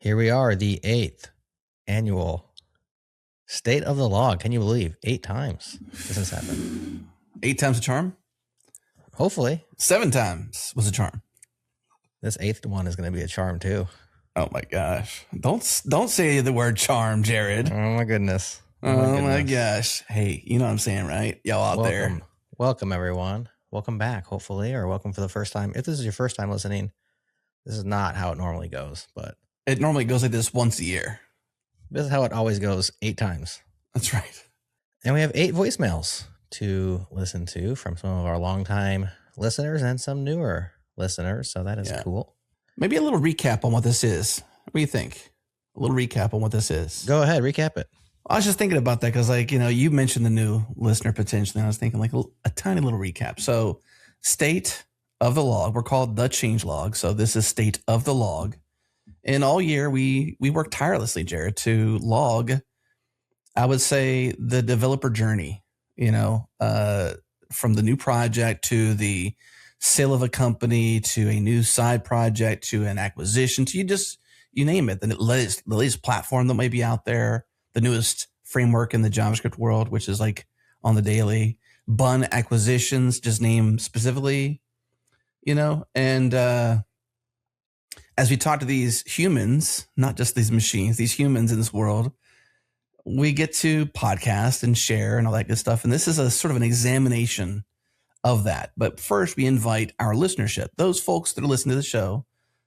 Here we are, the 8th annual State of the Log. Can you believe 8 times this has happened? 8 times a charm? Hopefully. 7 times was a charm. This 8th one is going to be a charm too. Oh my gosh. Don't say the word charm, Jerod. Oh my goodness. Oh my gosh. Hey, you know what I'm saying, right? Y'all out there. Welcome, everyone. Welcome back, hopefully, or welcome for the first time. If this is your first time listening, this is not how it normally goes, but it normally goes like this once a year. This is how it always goes, 8 times. That's right. And we have 8 voicemails to listen to from some of our longtime listeners and some newer listeners. So that is cool. Maybe a little recap on what this is. What do you think? A little recap on what this is. Go ahead, recap it. I was just thinking about that because, you mentioned the new listener potentially. I was thinking like a tiny little recap. So, state of the log. We're called the change log. So this is state of the log. And all year we work tirelessly, Jerod, to log, I would say, the developer journey, from the new project to the sale of a company to a new side project to an acquisition to you name it. The latest platform that may be out there, the newest framework in the JavaScript world, which is like on the daily, bun acquisitions, just name specifically, and as we talk to these humans, not just these machines, these humans in this world, we get to podcast and share and all that good stuff. And this is a sort of an examination of that. But first, we invite our listenership, those folks that are listening to the show,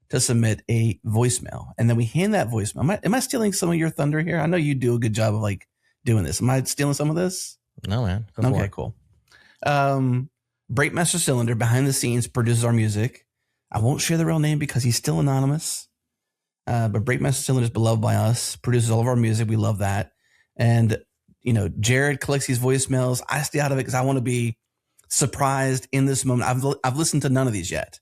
to submit a voicemail. And then we hand that voicemail. Am I stealing some of your thunder here? I know you do a good job of doing this. Am I stealing some of this? No, man. Okay, cool. Breakmaster Cylinder behind the scenes produces our music. I won't share the real name because he's still anonymous. But Breakmaster Cylinder is beloved by us, produces all of our music. We love that. And, Jerod collects these voicemails. I stay out of it because I want to be surprised in this moment. I've listened to none of these yet.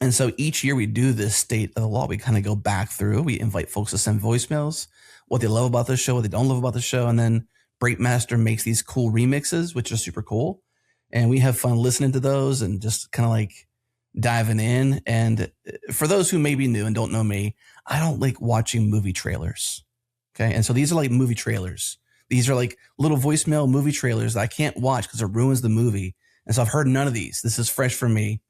And so each year we do this state of the law. We kind of go back through. We invite folks to send voicemails, what they love about the show, what they don't love about the show. And then Breakmaster makes these cool remixes, which are super cool. And we have fun listening to those and just kind of diving in. And for those who may be new and don't know me, I don't like watching movie trailers. Okay. And so these are like movie trailers. These are like little voicemail movie trailers that I can't watch because it ruins the movie. And so I've heard none of these. This is fresh for me.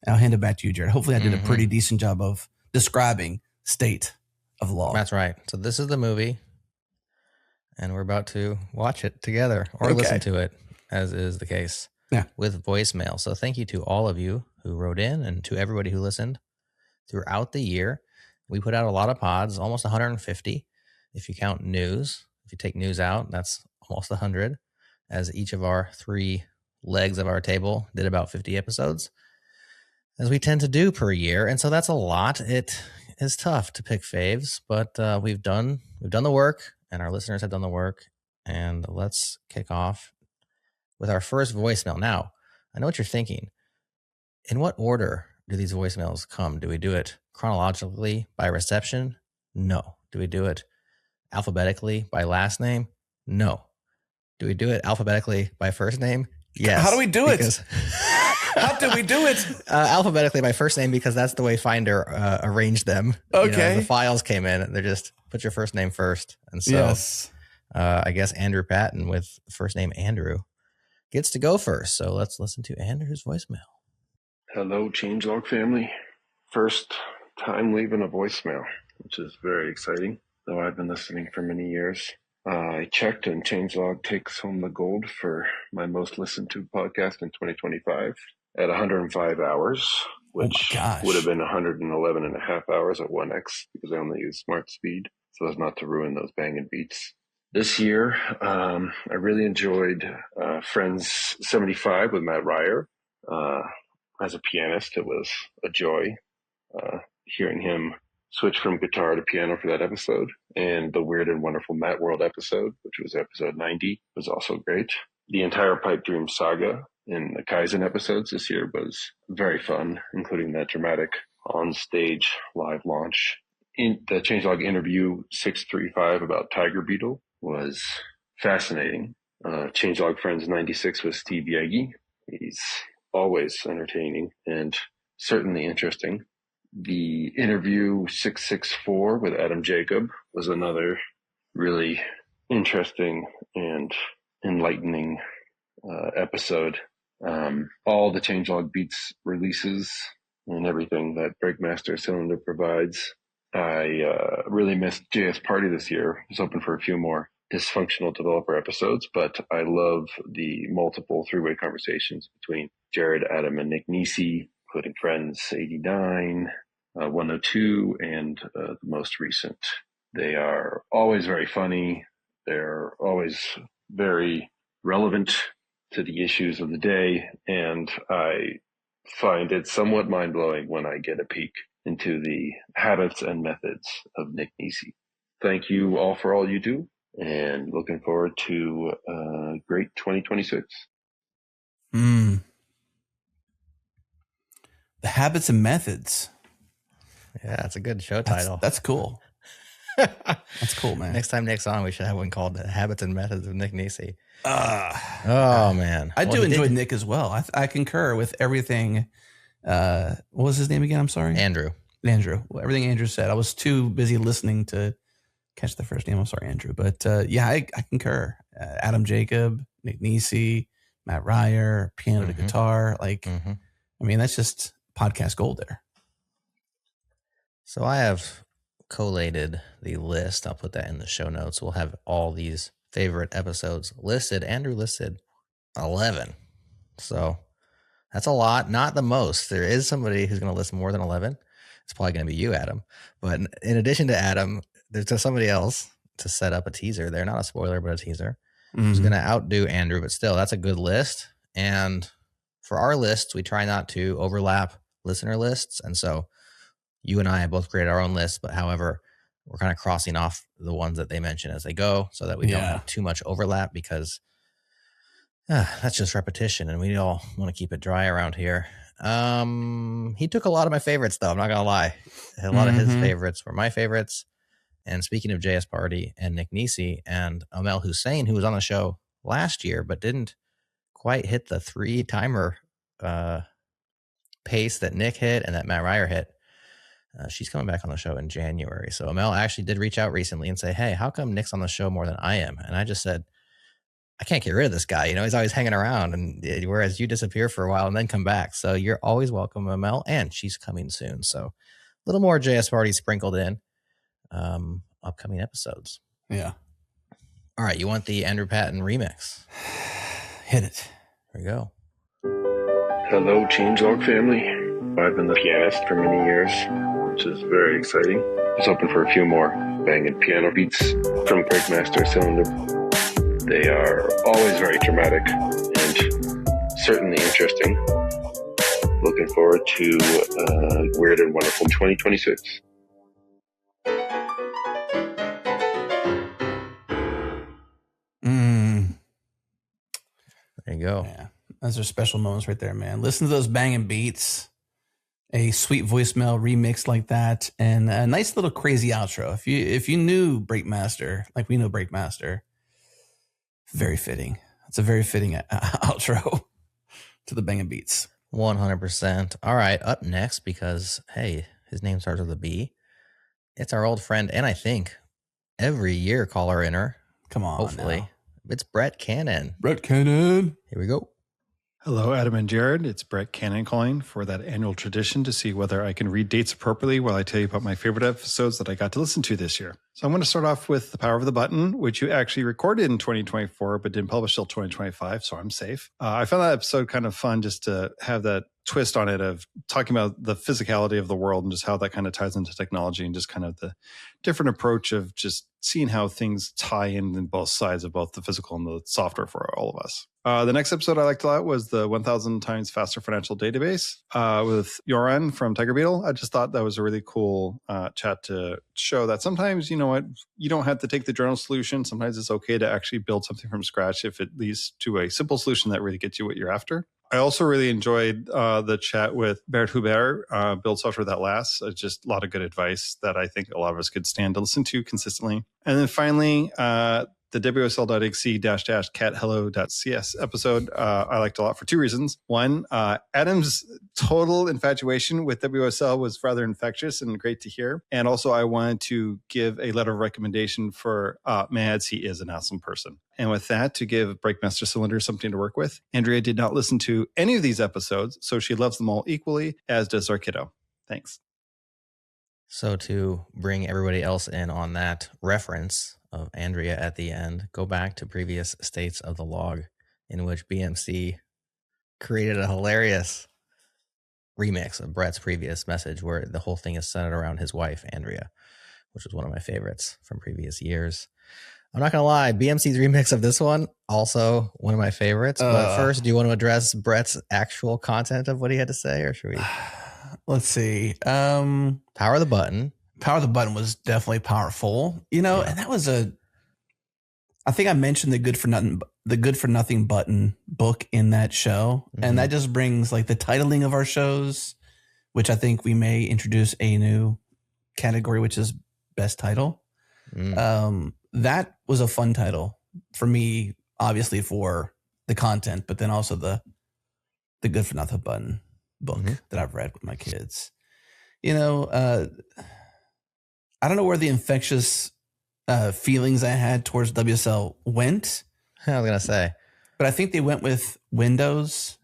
And I'll hand it back to you, Jerod. Hopefully I did a pretty decent job of describing state of the law. That's right. So this is the movie, and we're about to watch it together or listen to it, as is the case with voicemail. So thank you to all of you who wrote in and to everybody who listened throughout the year. We put out a lot of pods, almost 150. If you count news, if you take news out, that's almost 100, as each of our 3 legs of our table did about 50 episodes, as we tend to do per year. And so that's a lot. It is tough to pick faves, but we've done the work, and our listeners have done the work. And let's kick off with our first voicemail. Now, I know what you're thinking. In what order do these voicemails come? Do we do it chronologically by reception? No. Do we do it alphabetically by last name? No. Do we do it alphabetically by first name? Yes. How do we do it? How do we do it? Alphabetically by first name, because that's the way Finder arranged them. Okay. The files came in, they're just put your first name first. And so I guess Andrew Patton with first name Andrew gets to go first. So let's listen to Andrew's voicemail. Hello, Changelog family. First time leaving a voicemail, which is very exciting, though I've been listening for many years. I checked, and Changelog takes home the gold for my most listened to podcast in 2025 at 105 hours, which would have been 111 and a half hours at 1x because I only use smart speed so as not to ruin those banging beats. This year, I really enjoyed Friends 75 with Matt Ryer. As a pianist, it was a joy hearing him switch from guitar to piano for that episode. And the Weird and Wonderful Matt World episode, which was episode 90, was also great. The entire Pipe Dream saga in the Kaizen episodes this year was very fun, including that dramatic on-stage live launch. In the Changelog interview 635 about Tiger Beetle was fascinating. Changelog Friends 96 with Steve Yagi. He's always entertaining and certainly interesting. The interview 664 with Adam Jacob was another really interesting and enlightening episode. All the changelog beats releases and everything that Breakmaster Cylinder provides. I really missed JS Party this year. I was hoping for a few more dysfunctional developer episodes, but I love the multiple three-way conversations between Jerod, Adam, and Nick Nisi, including Friends 89, 102, and the most recent. They are always very funny. They're always very relevant to the issues of the day, and I find it somewhat mind-blowing when I get a peek into the habits and methods of Nick Nisi. Thank you all for all you do, and looking forward to a great 2026. The habits and methods. Yeah, it's a good show title. That's cool. That's cool, man. Next time Nick's on, we should have one called Habits and Methods of Nick Nisi. Oh, man. I do enjoy Nick as well. I concur with everything. What was his name again? I'm sorry. Andrew. Everything Andrew said. I was too busy listening to catch the first name. I'm sorry, Andrew. But yeah, I concur. Adam Jacob, Nick Nisi, Matt Ryer, piano to guitar. I mean, that's just podcast gold there. So I have collated the list. I'll put that in the show notes. We'll have all these favorite episodes listed. Andrew listed 11. So that's a lot, not the most. There is somebody who's going to list more than 11. It's probably going to be you, Adam. But in addition to Adam, there's somebody else to set up a teaser. They're not a spoiler, but a teaser. Who's going to outdo Andrew, but still, that's a good list. And for our lists, we try not to overlap listener lists. And so you and I both created our own list, but however, we're kind of crossing off the ones that they mention as they go so that we don't have too much overlap, because that's just repetition and we all want to keep it dry around here. He took a lot of my favorites, though. I'm not going to lie. A lot of his favorites were my favorites. And speaking of JS Party and Nick Nisi and Amel Hussein, who was on the show last year but didn't quite hit the 3-timer pace that Nick hit and that Matt Ryer hit. She's coming back on the show in January. So Amel actually did reach out recently and say, hey, how come Nick's on the show more than I am? And I just said, I can't get rid of this guy. You know, he's always hanging around, and whereas you disappear for a while and then come back. So you're always welcome, Amel, and she's coming soon. So a little more JS Party sprinkled in upcoming episodes. Yeah. All right. You want the Andrew Patton remix? Hit it. Here we go. Hello, Changelog family. I've been the pianist for many years, which is very exciting. I was hoping for a few more banging piano beats from Breakmaster Cylinder. They are always very dramatic and certainly interesting. Looking forward to weird and wonderful 2026. There you go. Yeah, those are special moments right there, man. Listen to those banging beats. A sweet voicemail remix like that, and a nice little crazy outro. If you knew Breakmaster like we know Breakmaster, very fitting. It's a very fitting outro to the banging beats. 100%. All right, up next, because hey, his name starts with a B. It's our old friend, and I think every year caller inner. Come on, hopefully now. It's Brett Cannon. Brett Cannon. Here we go. Hello, Adam and Jerod. It's Brett Cannon calling for that annual tradition to see whether I can read dates appropriately while I tell you about my favorite episodes that I got to listen to this year. So I'm going to start off with The Power of the Button, which you actually recorded in 2024, but didn't publish till 2025, so I'm safe. I found that episode kind of fun just to have that twist on it of talking about the physicality of the world and just how that kind of ties into technology and just kind of the different approach of just seeing how things tie in both sides of both the physical and the software for all of us. The next episode I liked a lot was the 1,000 times faster financial database with Joran from Tiger Beetle. I just thought that was a really cool chat to show that sometimes, you know what, you don't have to take the general solution. Sometimes it's okay to actually build something from scratch if it leads to a simple solution that really gets you what you're after. I also really enjoyed the chat with Bert Hubert, Build Software That Lasts. Just a lot of good advice that I think a lot of us could stand to listen to consistently. And then finally, The WSL.exe-cat hello.cs episode I liked a lot for two reasons. One, Adam's total infatuation with WSL was rather infectious and great to hear. And also I wanted to give a letter of recommendation for Mads. He is an awesome person. And with that, to give Breakmaster Cylinder something to work with, Andrea did not listen to any of these episodes, so she loves them all equally, as does our kiddo. Thanks. So to bring everybody else in on that reference of Andrea at the end, go back to previous states of the log in which BMC created a hilarious remix of Brett's previous message where the whole thing is centered around his wife, Andrea, which was one of my favorites from previous years. I'm not going to lie, BMC's remix of this one, also one of my favorites. But first, do you want to address Brett's actual content of what he had to say, or should we... Let's see. Power of the Button. Power of the Button was definitely powerful, and that was I think I mentioned the Good for Nothing button book in that show. Mm-hmm. And that just brings like the titling of our shows, which I think we may introduce a new category, which is best title. That was a fun title for me, obviously for the content, but then also the Good for Nothing button book that I've read with my kids. I don't know where the infectious feelings I had towards WSL went. I was going to say. But I think they went with Windows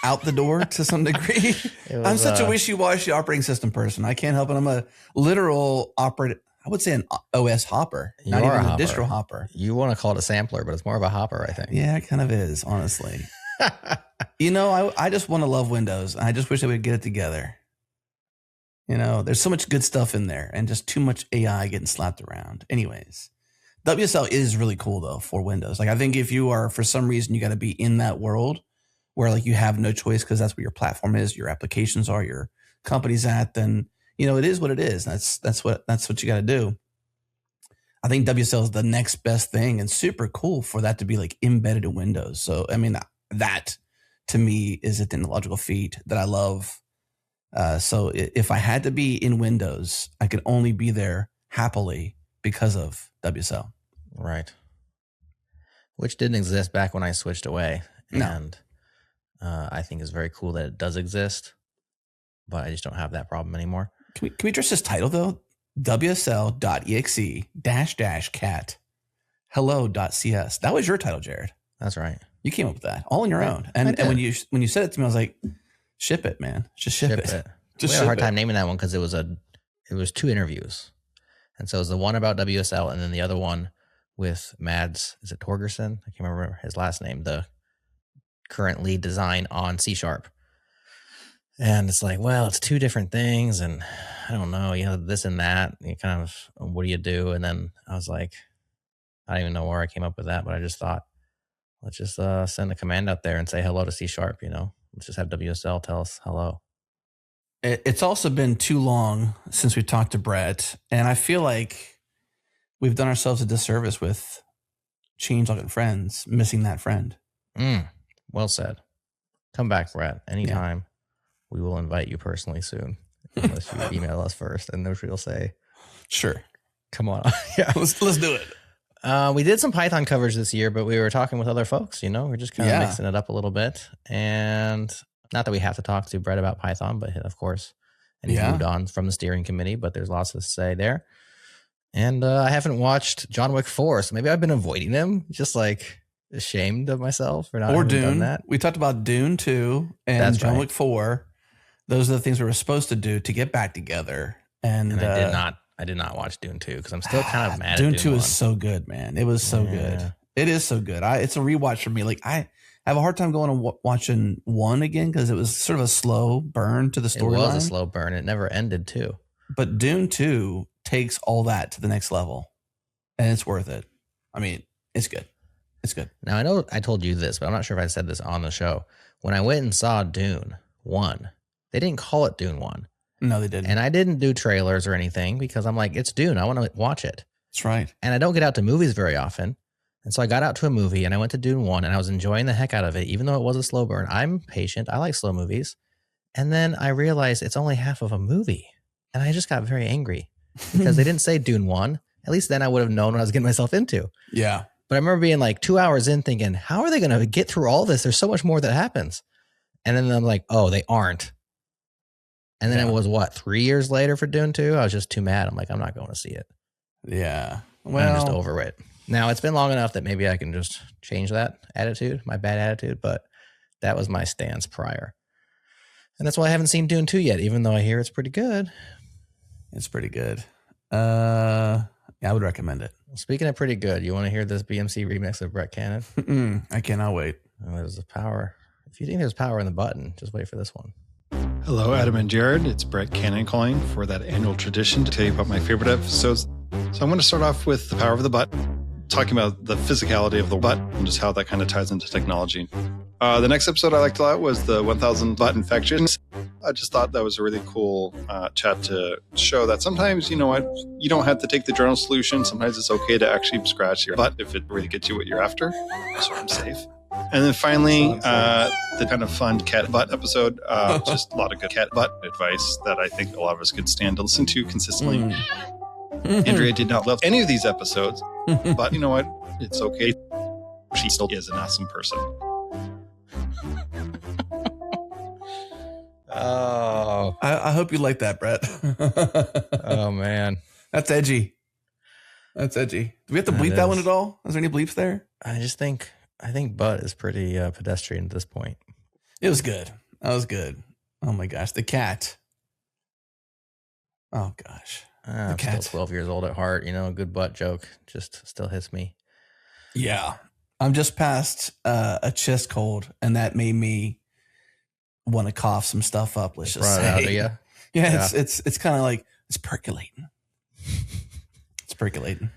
out the door to some degree. I'm such a wishy-washy operating system person. I can't help it. I'm a literal I would say an OS hopper, not even a distro hopper. You want to call it a sampler, but it's more of a hopper, I think. Yeah, it kind of is, honestly. I just want to love Windows. I just wish I would get it together. There's so much good stuff in there and just too much AI getting slapped around. Anyways, WSL is really cool though for Windows. Like I think if you are, for some reason, you got to be in that world where like you have no choice because that's where your platform is, your applications are, your company's at, then, it is what it is. That's what you got to do. I think WSL is the next best thing and super cool for that to be like embedded in Windows. So, I mean, that to me is a technological feat that I love. So if I had to be in Windows, I could only be there happily because of WSL. Right. Which didn't exist back when I switched away. No. And I think it's very cool that it does exist, but I just don't have that problem anymore. Can we address this title though? WSL.exe-cat hello.cs. That was your title, Jerod. That's right. You came up with that all on your own. And when you said it to me, I was like, ship it, man. Just ship it. We had a hard time naming that one because it was two interviews. And so it was the one about WSL and then the other one with Mads, is it Torgerson? I can't remember his last name, the current lead design on C#. And it's like, well, it's two different things. And I don't know, this and that. You kind of, what do you do? And then I was like, I don't even know where I came up with that, but I just thought, let's just send a command out there and say hello to C#, Let's just have WSL tell us hello. It's also been too long since we talked to Brett, and I feel like we've done ourselves a disservice with Changelog and Friends, missing that friend. Well said. Come back, Brett, anytime. Yeah. We will invite you personally soon, unless you email us first, and then we'll say, sure. Come on. Yeah, let's do it. We did some Python coverage this year, but we were talking with other folks, we're just kind of mixing it up a little bit. And not that we have to talk to Brett about Python, but of course, and he moved on from the steering committee, but there's lots to say there. And I haven't watched John Wick 4, so maybe I've been avoiding him, just like ashamed of myself for not having done that. We talked about Dune 2 and John Wick 4. Those are the things we were supposed to do to get back together. And I did not watch Dune 2 because I'm still kind of mad at Dune 2 is so good, man. It was so good. It is so good. It's a rewatch for me. Like I have a hard time going and watching 1 again because it was sort of a slow burn to the storyline. It was a slow burn. It never ended too. But Dune 2 takes all that to the next level, and it's worth it. I mean, it's good. It's good. Now, I know I told you this, but I'm not sure if I said this on the show. When I went and saw Dune 1, they didn't call it Dune 1. No, they didn't. And I didn't do trailers or anything because I'm like, it's Dune. I want to watch it. That's right. And I don't get out to movies very often. And so I got out to a movie and I went to Dune 1 and I was enjoying the heck out of it, even though it was a slow burn. I'm patient. I like slow movies. And then I realized it's only half of a movie. And I just got very angry because they didn't say Dune 1. At least then I would have known what I was getting myself into. Yeah. But I remember being like 2 hours in thinking, how are they going to get through all this? There's so much more that happens. And then I'm like, oh, they aren't. And then it was 3 years later for Dune 2? I was just too mad. I'm like, I'm not going to see it. Yeah. Well, I'm just over it. Now it's been long enough that maybe I can just change that attitude, my bad attitude, but that was my stance prior. And that's why I haven't seen Dune 2 yet, even though I hear it's pretty good. It's pretty good. Yeah, I would recommend it. Speaking of pretty good, you want to hear this BMC remix of Brett Cannon? I cannot wait. Oh, there's the power. If you think there's power in the button, just wait for this one. Hello, Adam and Jerod. It's Brett Cannon calling for that annual tradition to tell you about my favorite episodes. So I'm going to start off with the power of the button, talking about the physicality of the button and just how that kind of ties into technology. The next episode I liked a lot was the 1000 button infections. I just thought that was a really cool chat to show that sometimes, you know what, you don't have to take the journal solution. Sometimes it's okay to actually scratch your butt if it really gets you what you're after. So I'm safe. And then finally, the kind of fun cat butt episode. Just a lot of good cat butt advice that I think a lot of us could stand to listen to consistently. Andrea did not love any of these episodes, but you know what? It's okay. She still is an awesome person. Oh, I hope you like that, Brett. Oh man, that's edgy. That's edgy. Do we have to bleep that one at all? Is there any bleeps there? I think butt is pretty pedestrian at this point. It was good. That was good. Oh my gosh, the cat. Oh gosh. I'm still 12 years old at heart. You know, a good butt joke just still hits me. Yeah. I'm just past a chest cold, and that made me want to cough some stuff up. Let's just say. Out of you? Yeah, it's kind of like it's percolating. It's percolating.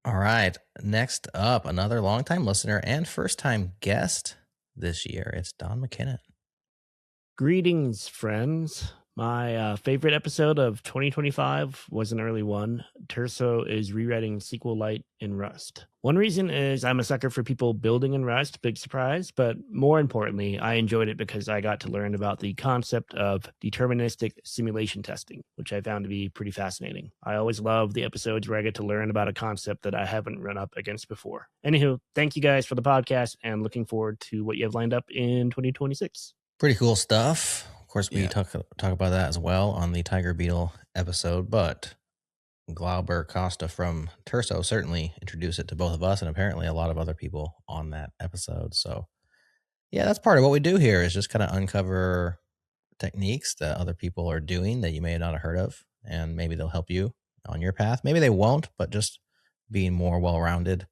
All right. Next up, another longtime listener and first-time guest this year. It's Don MacKinnon. Greetings, friends. My favorite episode of 2025 was an early one. Terso is rewriting SQLite in Rust. One reason is I'm a sucker for people building in Rust, big surprise, but more importantly, I enjoyed it because I got to learn about the concept of deterministic simulation testing, which I found to be pretty fascinating. I always love the episodes where I get to learn about a concept that I haven't run up against before. Anywho, thank you guys for the podcast and looking forward to what you have lined up in 2026. Pretty cool stuff. Of course, we talk about that as well on the Tiger Beetle episode, but Glauber Costa from Terso certainly introduced it to both of us and apparently a lot of other people on that episode. So, yeah, that's part of what we do here is just kind of uncover techniques that other people are doing that you may not have heard of, and maybe they'll help you on your path. Maybe they won't, but just being more well-rounded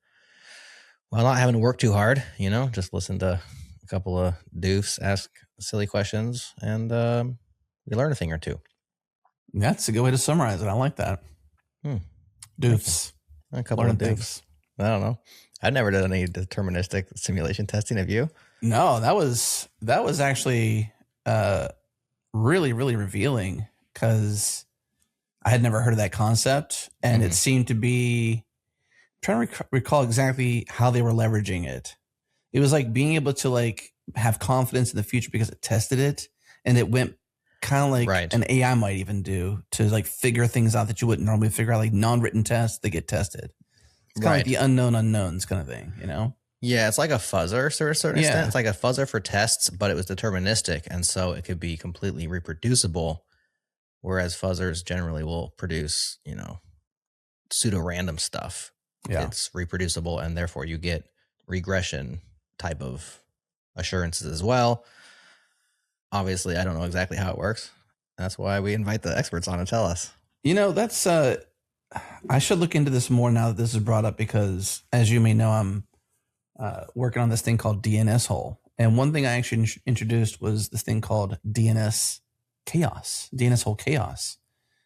while not having to work too hard, you know, just listen to a couple of doofs ask silly questions and you learn a thing or two. That's a good way to summarize it. I like that. Doofs. A couple of doofs. I don't know. I never did any deterministic simulation testing. Have you? No, that was actually really, really revealing because I had never heard of that concept, and it seemed to be I'm trying to recall exactly how they were leveraging it. It was like being able to like have confidence in the future because it tested it, and it went kind of like an AI might even do to like figure things out that you wouldn't normally figure out, like non-written tests that get tested. It's kind of like the unknown unknowns kind of thing, you know? Yeah, it's like a fuzzer to a certain extent. It's like a fuzzer for tests, but it was deterministic, and so it could be completely reproducible, whereas fuzzers generally will produce, you know, pseudo-random stuff. Yeah. It's reproducible, and therefore you get regression type of assurances as well. Obviously, I don't know exactly how it works. That's why we invite the experts on to tell us. You know, that's I should look into this more now that this is brought up because, as you may know, I'm working on this thing called DNS hole. And one thing I actually introduced was this thing called DNS hole chaos.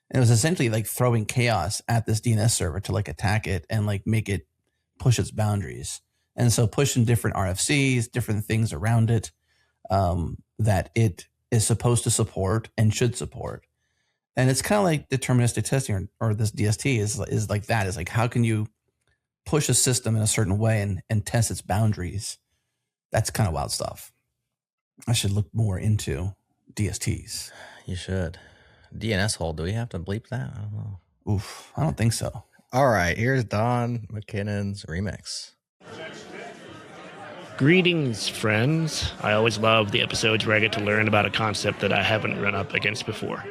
And it was essentially like throwing chaos at this DNS server to like attack it and like make it push its boundaries. And so pushing different RFCs, different things around it that it is supposed to support and should support. And it's kind of like deterministic testing or this DST is like that. Is like, how can you push a system in a certain way and test its boundaries? That's kind of wild stuff. I should look more into DSTs. You should. DNS hole, do we have to bleep that? I don't know. Oof, I don't think so. All right, here's Don MacKinnon's remix. Greetings, friends. I always love the episodes where I get to learn about a concept that I haven't run up against before.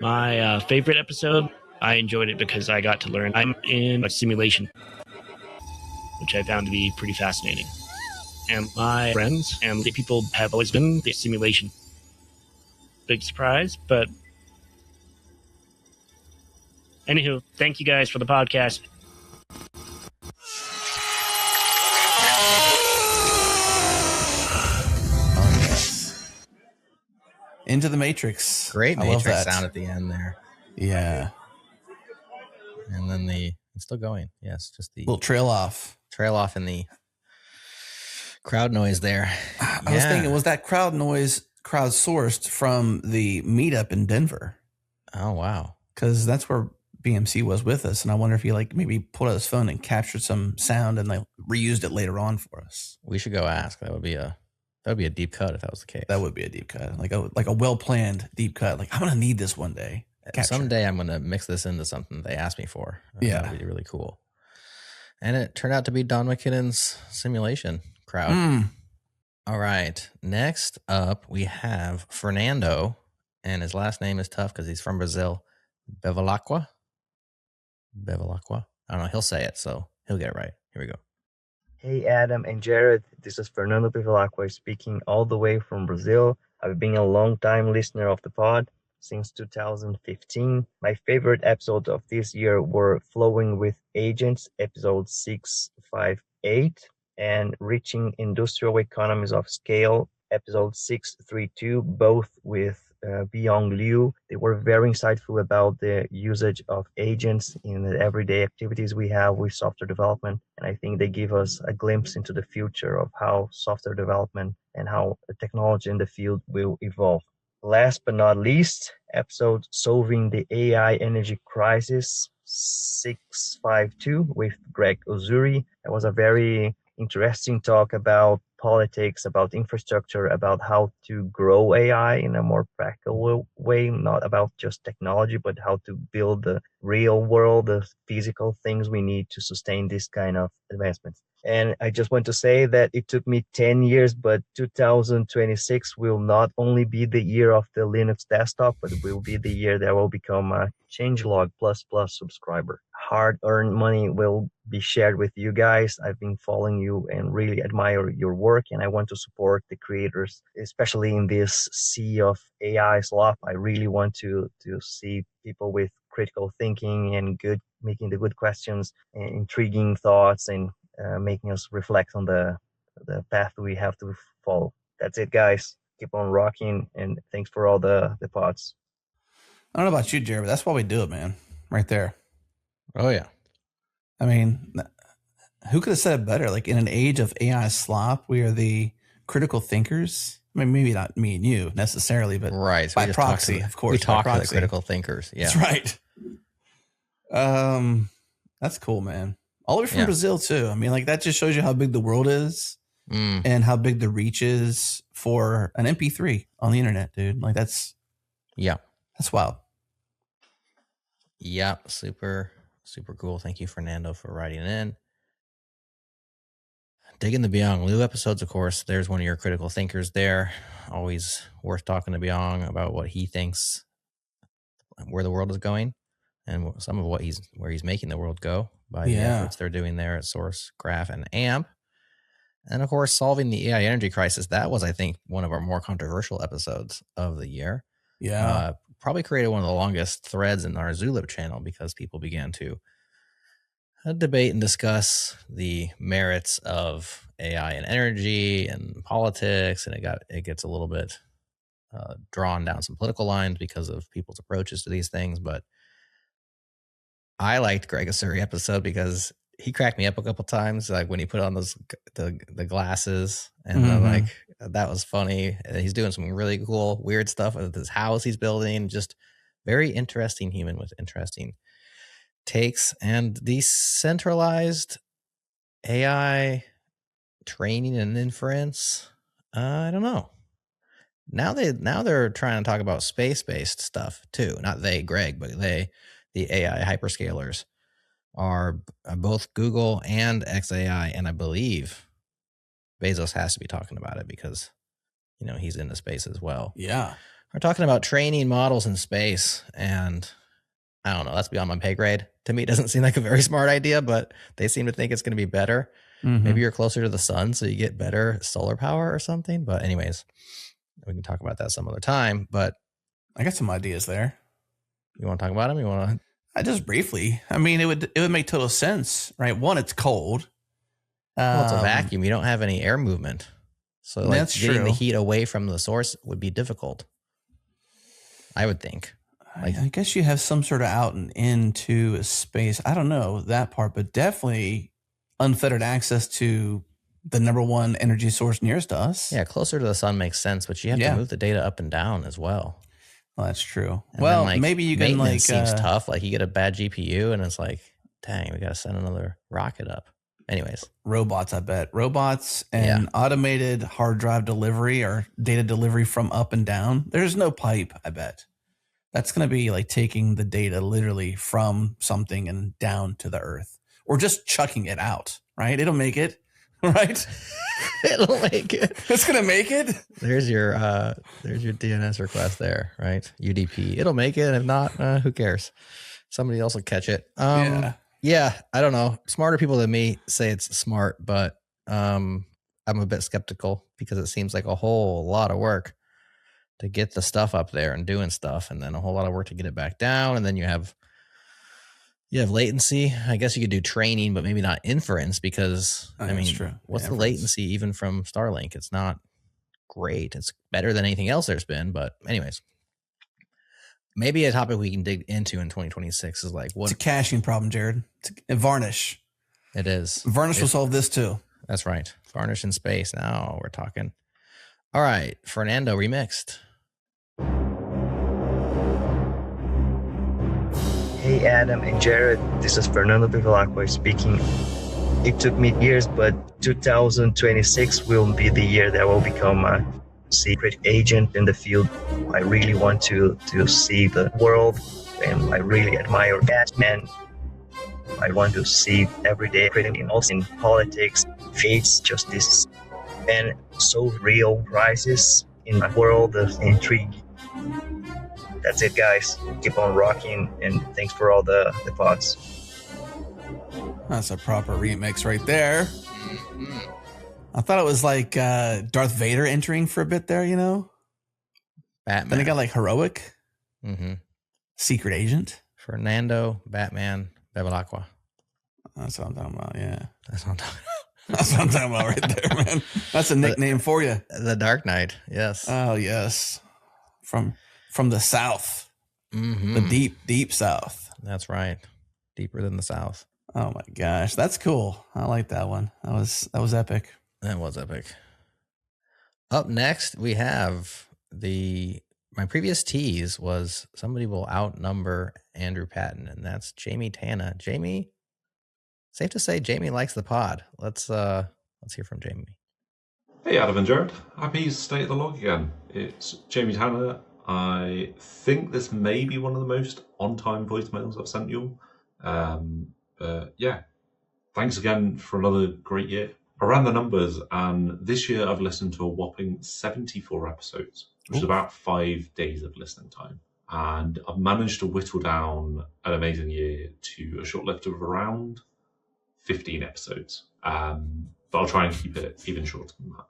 My favorite episode, I enjoyed it because I got to learn I'm in a simulation, which I found to be pretty fascinating. And my friends and the people have always been the simulation. Big surprise, but anywho, thank you guys for the podcast. Into the Matrix. Great Matrix sound at the end there. Yeah. And then it's still going. Yes, just the little trail off in the crowd noise there. I was thinking, was that crowd noise crowdsourced from the meetup in Denver? Oh, wow. Because that's where BMC was with us. And I wonder if he maybe pulled out his phone and captured some sound and reused it later on for us. We should go ask. That would be a deep cut if that was the case. That would be a deep cut, like a well-planned deep cut. Like, I'm going to need this one day. Someday I'm going to mix this into something they asked me for. That would be really cool. And it turned out to be Don MacKinnon's simulation crowd. All right. Next up, we have Fernando, and his last name is tough because he's from Brazil. Bevilacqua. I don't know. He'll say it, so he'll get it right. Here we go. Hey, Adam and Jerod. This is Fernando Bevilacqua speaking all the way from Brazil. I've been a long-time listener of the pod since 2015. My favorite episodes of this year were Flowing with Agents, episode 658, and Reaching Industrial Economies of Scale, episode 632, both with Byung Liu. They were very insightful about the usage of agents in the everyday activities we have with software development. And I think they give us a glimpse into the future of how software development and how the technology in the field will evolve. Last but not least, episode Solving the AI Energy Crisis 652 with Greg Ozuri. That was a very interesting talk about politics, about infrastructure, about how to grow AI in a more practical way, not about just technology, but how to build the real world, the physical things we need to sustain this kind of advancements. And I just want to say that it took me 10 years, but 2026 will not only be the year of the Linux desktop, but it will be the year that I will become a Changelog++ subscriber. Hard-earned money will be shared with you guys. I've been following you and really admire your work, and I want to support the creators, especially in this sea of AI slop. I really want to see people with critical thinking and making the good questions and intriguing thoughts and making us reflect on the path we have to follow. That's it, guys. Keep on rocking, and thanks for all the pods. I don't know about you, Jerod, but that's why we do it, man. Right there. Oh, yeah. I mean, who could have said it better? Like, in an age of AI slop, we are the critical thinkers. I mean, maybe not me and you necessarily, but right. So by proxy, of course. We talk to the critical thinkers. Yeah. That's right. That's cool, man. All the way from Brazil, too. I mean, like, that just shows you how big the world is and how big the reach is for an MP3 on the internet, dude. Like, that's wild. Yeah. Super cool. Thank you, Fernando, for writing in. Digging the Byung Liu episodes, of course. There's one of your critical thinkers there. Always worth talking to Byung about what he thinks, where the world is going, and some of where he's making the world go by the efforts they're doing there at Source, Graph, and AMP. And of course, solving the AI energy crisis. That was, I think, one of our more controversial episodes of the year. Yeah. Probably created one of the longest threads in our Zulip channel because people began to debate and discuss the merits of AI and energy and politics, and it gets a little bit drawn down some political lines because of people's approaches to these things. But I liked Greg Asuri episode because he cracked me up a couple times, like when he put on the glasses, and like that was funny. He's doing some really cool, weird stuff with his house he's building. Just very interesting human with interesting takes. And decentralized AI training and inference. I don't know. Now they're trying to talk about space-based stuff too. Not Greg, but the AI hyperscalers are both Google and XAI, and I believe Bezos has to be talking about it because, he's into space as well. Yeah. We're talking about training models in space, and I don't know, that's beyond my pay grade. To me, it doesn't seem like a very smart idea, but they seem to think it's going to be better. Mm-hmm. Maybe you're closer to the sun, so you get better solar power or something. But anyways, we can talk about that some other time. But I got some ideas there. You want to talk about them? You want to? Just briefly. I mean, it would make total sense, right? One, it's cold. Well, it's a vacuum. You don't have any air movement. So like that's getting true. the heat away from the source would be difficult, I would think. I guess you have some sort of out and into a space. I don't know that part, but definitely unfettered access to the number one energy source nearest to us. Yeah, closer to the sun makes sense, but you have to move the data up and down as well. Well, that's true. And well, then, maybe you can like seems tough. Like you get a bad GPU, and it's like, dang, we got to send another rocket up. Anyways, robots. I bet robots and automated hard drive delivery or data delivery from up and down. There's no pipe. I bet that's going to be like taking the data literally from something and down to the earth, or just chucking it out. Right? It'll make it. Right? It'll make it. It's gonna make it. There's your DNS request there, right? UDP. It'll make it. If not, who cares? Somebody else will catch it. Yeah, I don't know. Smarter people than me say it's smart, but I'm a bit skeptical because it seems like a whole lot of work to get the stuff up there and doing stuff, and then a whole lot of work to get it back down, and then you have latency. I guess you could do training, but maybe not inference because, what's the latency even from Starlink? It's not great. It's better than anything else there's been, but anyways. Maybe a topic we can dig into in 2026 is like what? It's a caching problem, Jerod. It's a varnish. It is. Varnish will solve this too. That's right. Varnish in space. Now we're talking. All right. Fernando remixed. Hey Adam and Jerod, this is Fernando Bevilacqua speaking. It took me years, but 2026 will be the year that I will become a secret agent in the field. I really want to see the world, and I really admire Batman. I want to see every day in politics, faith, justice, and so real crisis in a world of intrigue. That's it, guys. Keep on rocking, and thanks for all the thoughts. That's a proper remix right there. Mm-hmm. I thought it was like Darth Vader entering for a bit there, Batman. Then it got like heroic. Mm-hmm. Secret agent. Fernando Batman Bevilacqua. That's what I'm talking about, yeah. That's what I'm talking about. That's what I'm talking about right there, man. That's a nickname for you. The Dark Knight, yes. Oh, yes. From the South. Mm-hmm. The deep South. That's right. Deeper than the South. Oh my gosh, that's cool. I like that one. That was epic. That was epic. Up next, we have my previous tease was somebody will outnumber Andrew Patton, and that's Jamie Tanna. Jamie, safe to say Jamie likes the pod. Let's hear from Jamie. Hey Adam and Jerod, happy to stay at the log again. It's Jamie Tanna. I think this may be one of the most on-time voicemails I've sent you. Thanks again for another great year. I ran the numbers, and this year I've listened to a whopping 74 episodes, which is about 5 days of listening time. And I've managed to whittle down an amazing year to a short list of around 15 episodes. But I'll try and keep it even shorter than that.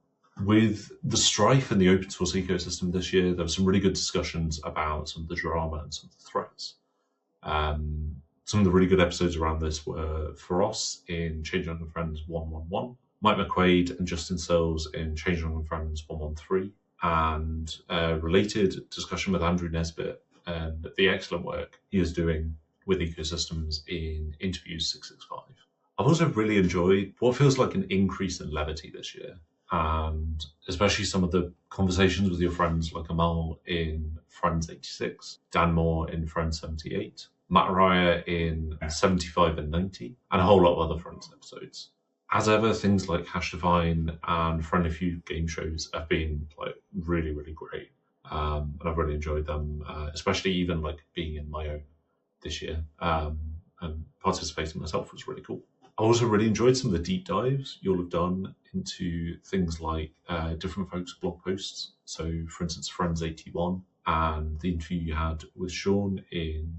With the strife in the open source ecosystem this year, there were some really good discussions about some of the drama and some of the threats. Some of the really good episodes around this were Feross in Change and Friends 111, Mike McQuaid and Justin Searles in Change and Friends 113, and a related discussion with Andrew Nesbitt and the excellent work he is doing with ecosystems in Interviews 665. I've also really enjoyed what feels like an increase in levity this year, and especially some of the conversations with your friends like Amal in Friends 86, Dan Moore in Friends 78, Matt Raya in 75 and 90, and a whole lot of other Friends episodes. As ever, things like Hash Divine and Friendly Few game shows have been like really, really great. And I've really enjoyed them, especially even like being in my own this year. and participating myself was really cool. I also really enjoyed some of the deep dives you'll have done into things like different folks' blog posts. So, for instance, Friends 81 and the interview you had with Sean in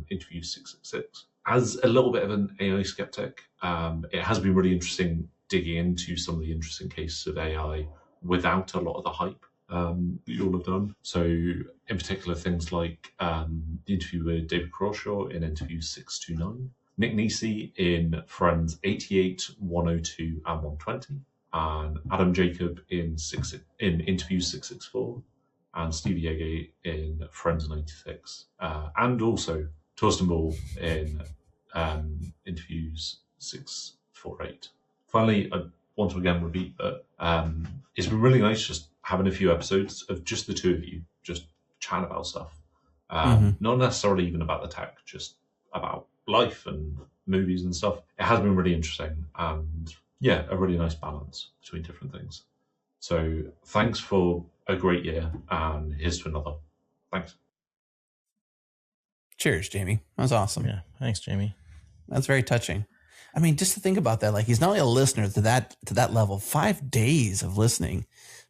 interview 666. As a little bit of an AI skeptic, it has been really interesting digging into some of the interesting cases of AI without a lot of the hype that you'll have done. So, in particular, things like the interview with David Crawshaw in interview 629, Nick Nisi in Friends 88, 102, and 120, and Adam Jacob in interview 664, and Steve Yege in Friends 96, and also Torsten Ball in interviews 648. Finally, I want to again repeat that it's been really nice just having a few episodes of just the two of you, just chatting about stuff. Not necessarily even about the tech, just about life and movies and stuff. It has been really interesting and yeah, a really nice balance between different things. So thanks for a great year and here's to another. Thanks. Cheers, Jamie. That was awesome. Yeah. Thanks, Jamie. That's very touching. I mean, just to think about that, like he's not only a listener to that level, 5 days of listening,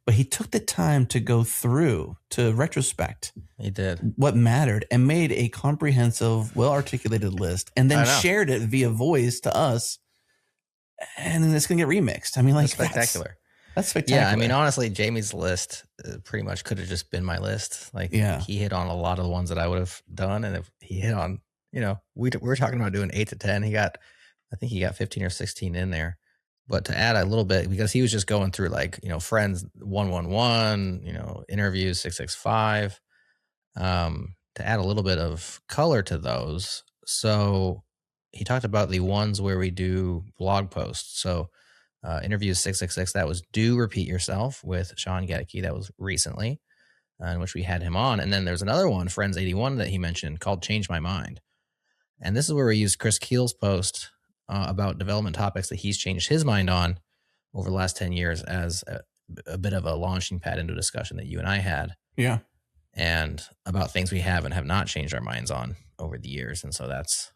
but he took the time to go through, to retrospect. He did what mattered and made a comprehensive, well-articulated list and then shared it via voice to us. And then it's going to get remixed. I mean, like that's spectacular. That's spectacular. Yeah. I mean, honestly, Jamie's list pretty much could have just been my list. Like he hit on a lot of the ones that I would have done. And if he hit on, we were talking about doing 8 to 10. I think he got 15 or 16 in there. But to add a little bit, because he was just going through like, Friends 111, interviews 665, to add a little bit of color to those. So he talked about the ones where we do blog posts. So interviews 666, that was Do Repeat Yourself with Sean Gedeke. That was recently, in which we had him on. And then there's another one, Friends 81, that he mentioned called Change My Mind. And this is where we used Chris Keel's post about development topics that he's changed his mind on over the last 10 years as a bit of a launching pad into a discussion that you and I had. Yeah. And about things we have and have not changed our minds on over the years. And so that's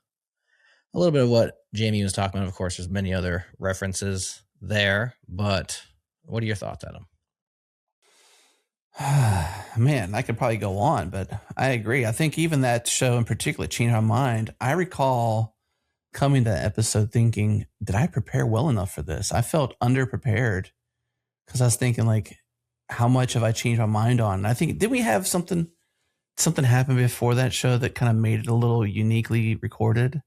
a little bit of what Jamie was talking about. Of course, there's many other references there, but what are your thoughts, Adam? Man, I could probably go on, but I agree. I think even that show in particular changed my mind. I recall coming to that episode thinking, did I prepare well enough for this? I felt underprepared because I was thinking like, how much have I changed my mind on? And I think, did we have something happen before that show that kind of made it a little uniquely recorded?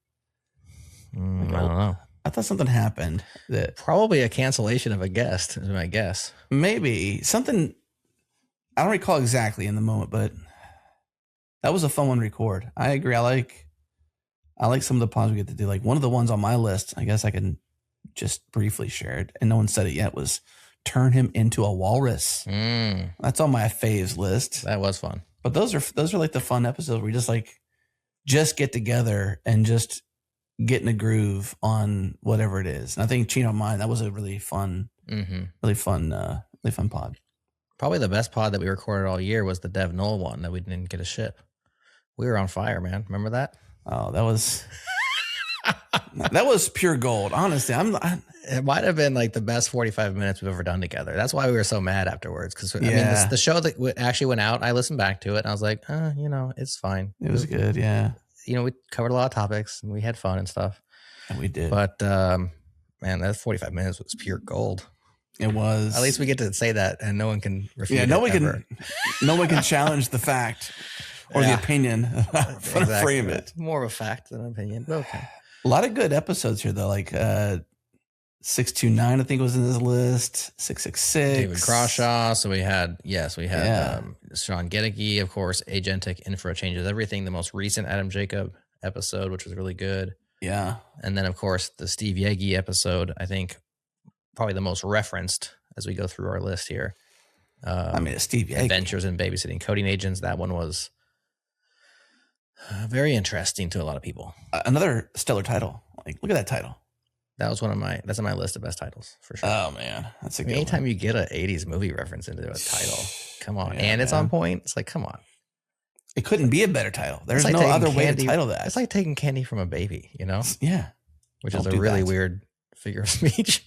I don't know. I thought something happened that probably a cancellation of a guest is my guess. Maybe something. I don't recall exactly in the moment, but that was a fun one to record. I agree. I like some of the pods we get to do. Like one of the ones on my list, I guess I can just briefly share it, and no one said it yet, was turn him into a walrus. That's on my faves list. That was fun. But those are like the fun episodes where we just get together and just get in a groove on whatever it is. And I think Chino Mine, that was a really fun, really fun pod. Probably the best pod that we recorded all year was the Dev Null one that we didn't get to ship. We were on fire, man. Remember that? Oh, that was pure gold. Honestly, it might have been like the best 45 minutes we've ever done together. That's why we were so mad afterwards. Because I mean, the show that actually went out, I listened back to it and I was like, it's fine. It was good. Yeah. We covered a lot of topics and we had fun and stuff. And we did. But man, that 45 minutes was pure gold. It was. At least we get to say that and no one can refute it. No one can challenge the fact or the opinion. Exactly. Frame it. More of a fact than an opinion. Okay. A lot of good episodes here though, like 629, I think was in this list. 666. David Crawshaw. So we had Sean Gedeke, of course, Agentic Infra Changes Everything, the most recent Adam Jacob episode, which was really good. Yeah. And then of course the Steve Yege episode, I think probably the most referenced as we go through our list here. Steve Yege. Adventures in Babysitting Coding Agents. That one was very interesting to a lot of people. Another stellar title. Like, look at that title. That was that's on my list of best titles for sure. Oh man, that's a good anytime one. you get an 80s movie reference into a title, come on. And it's on point. It's like, come on. It couldn't be a better title. There's like no other way to title that. It's like taking candy from a baby, you know? Yeah. Which is a really weird figure of speech,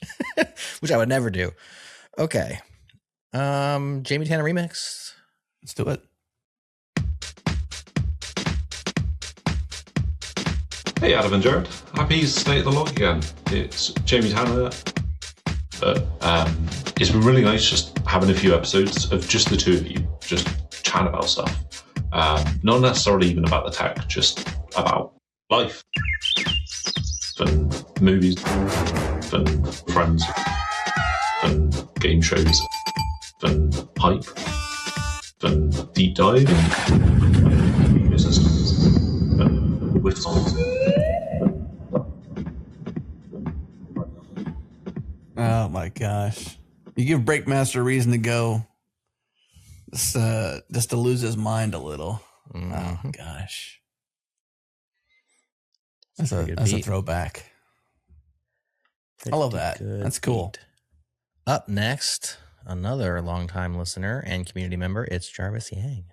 which I would never do. Okay. Jamie Tanna remix. Let's do it. Hey, Adam and Jerod. Happy State of the Log again. It's Jamie Tanna. It's been really nice just having a few episodes of just the two of you, just chatting about stuff. Not necessarily even about the tech, just about life. And movies. And friends. And game shows. And hype. And deep dive. And new systems. And with songs. Oh my gosh. You give Breakmaster a reason to go just to lose his mind a little. Oh gosh. That's a throwback. I love that. That's cool. Up next, another longtime listener and community member, it's Jarvis Yang.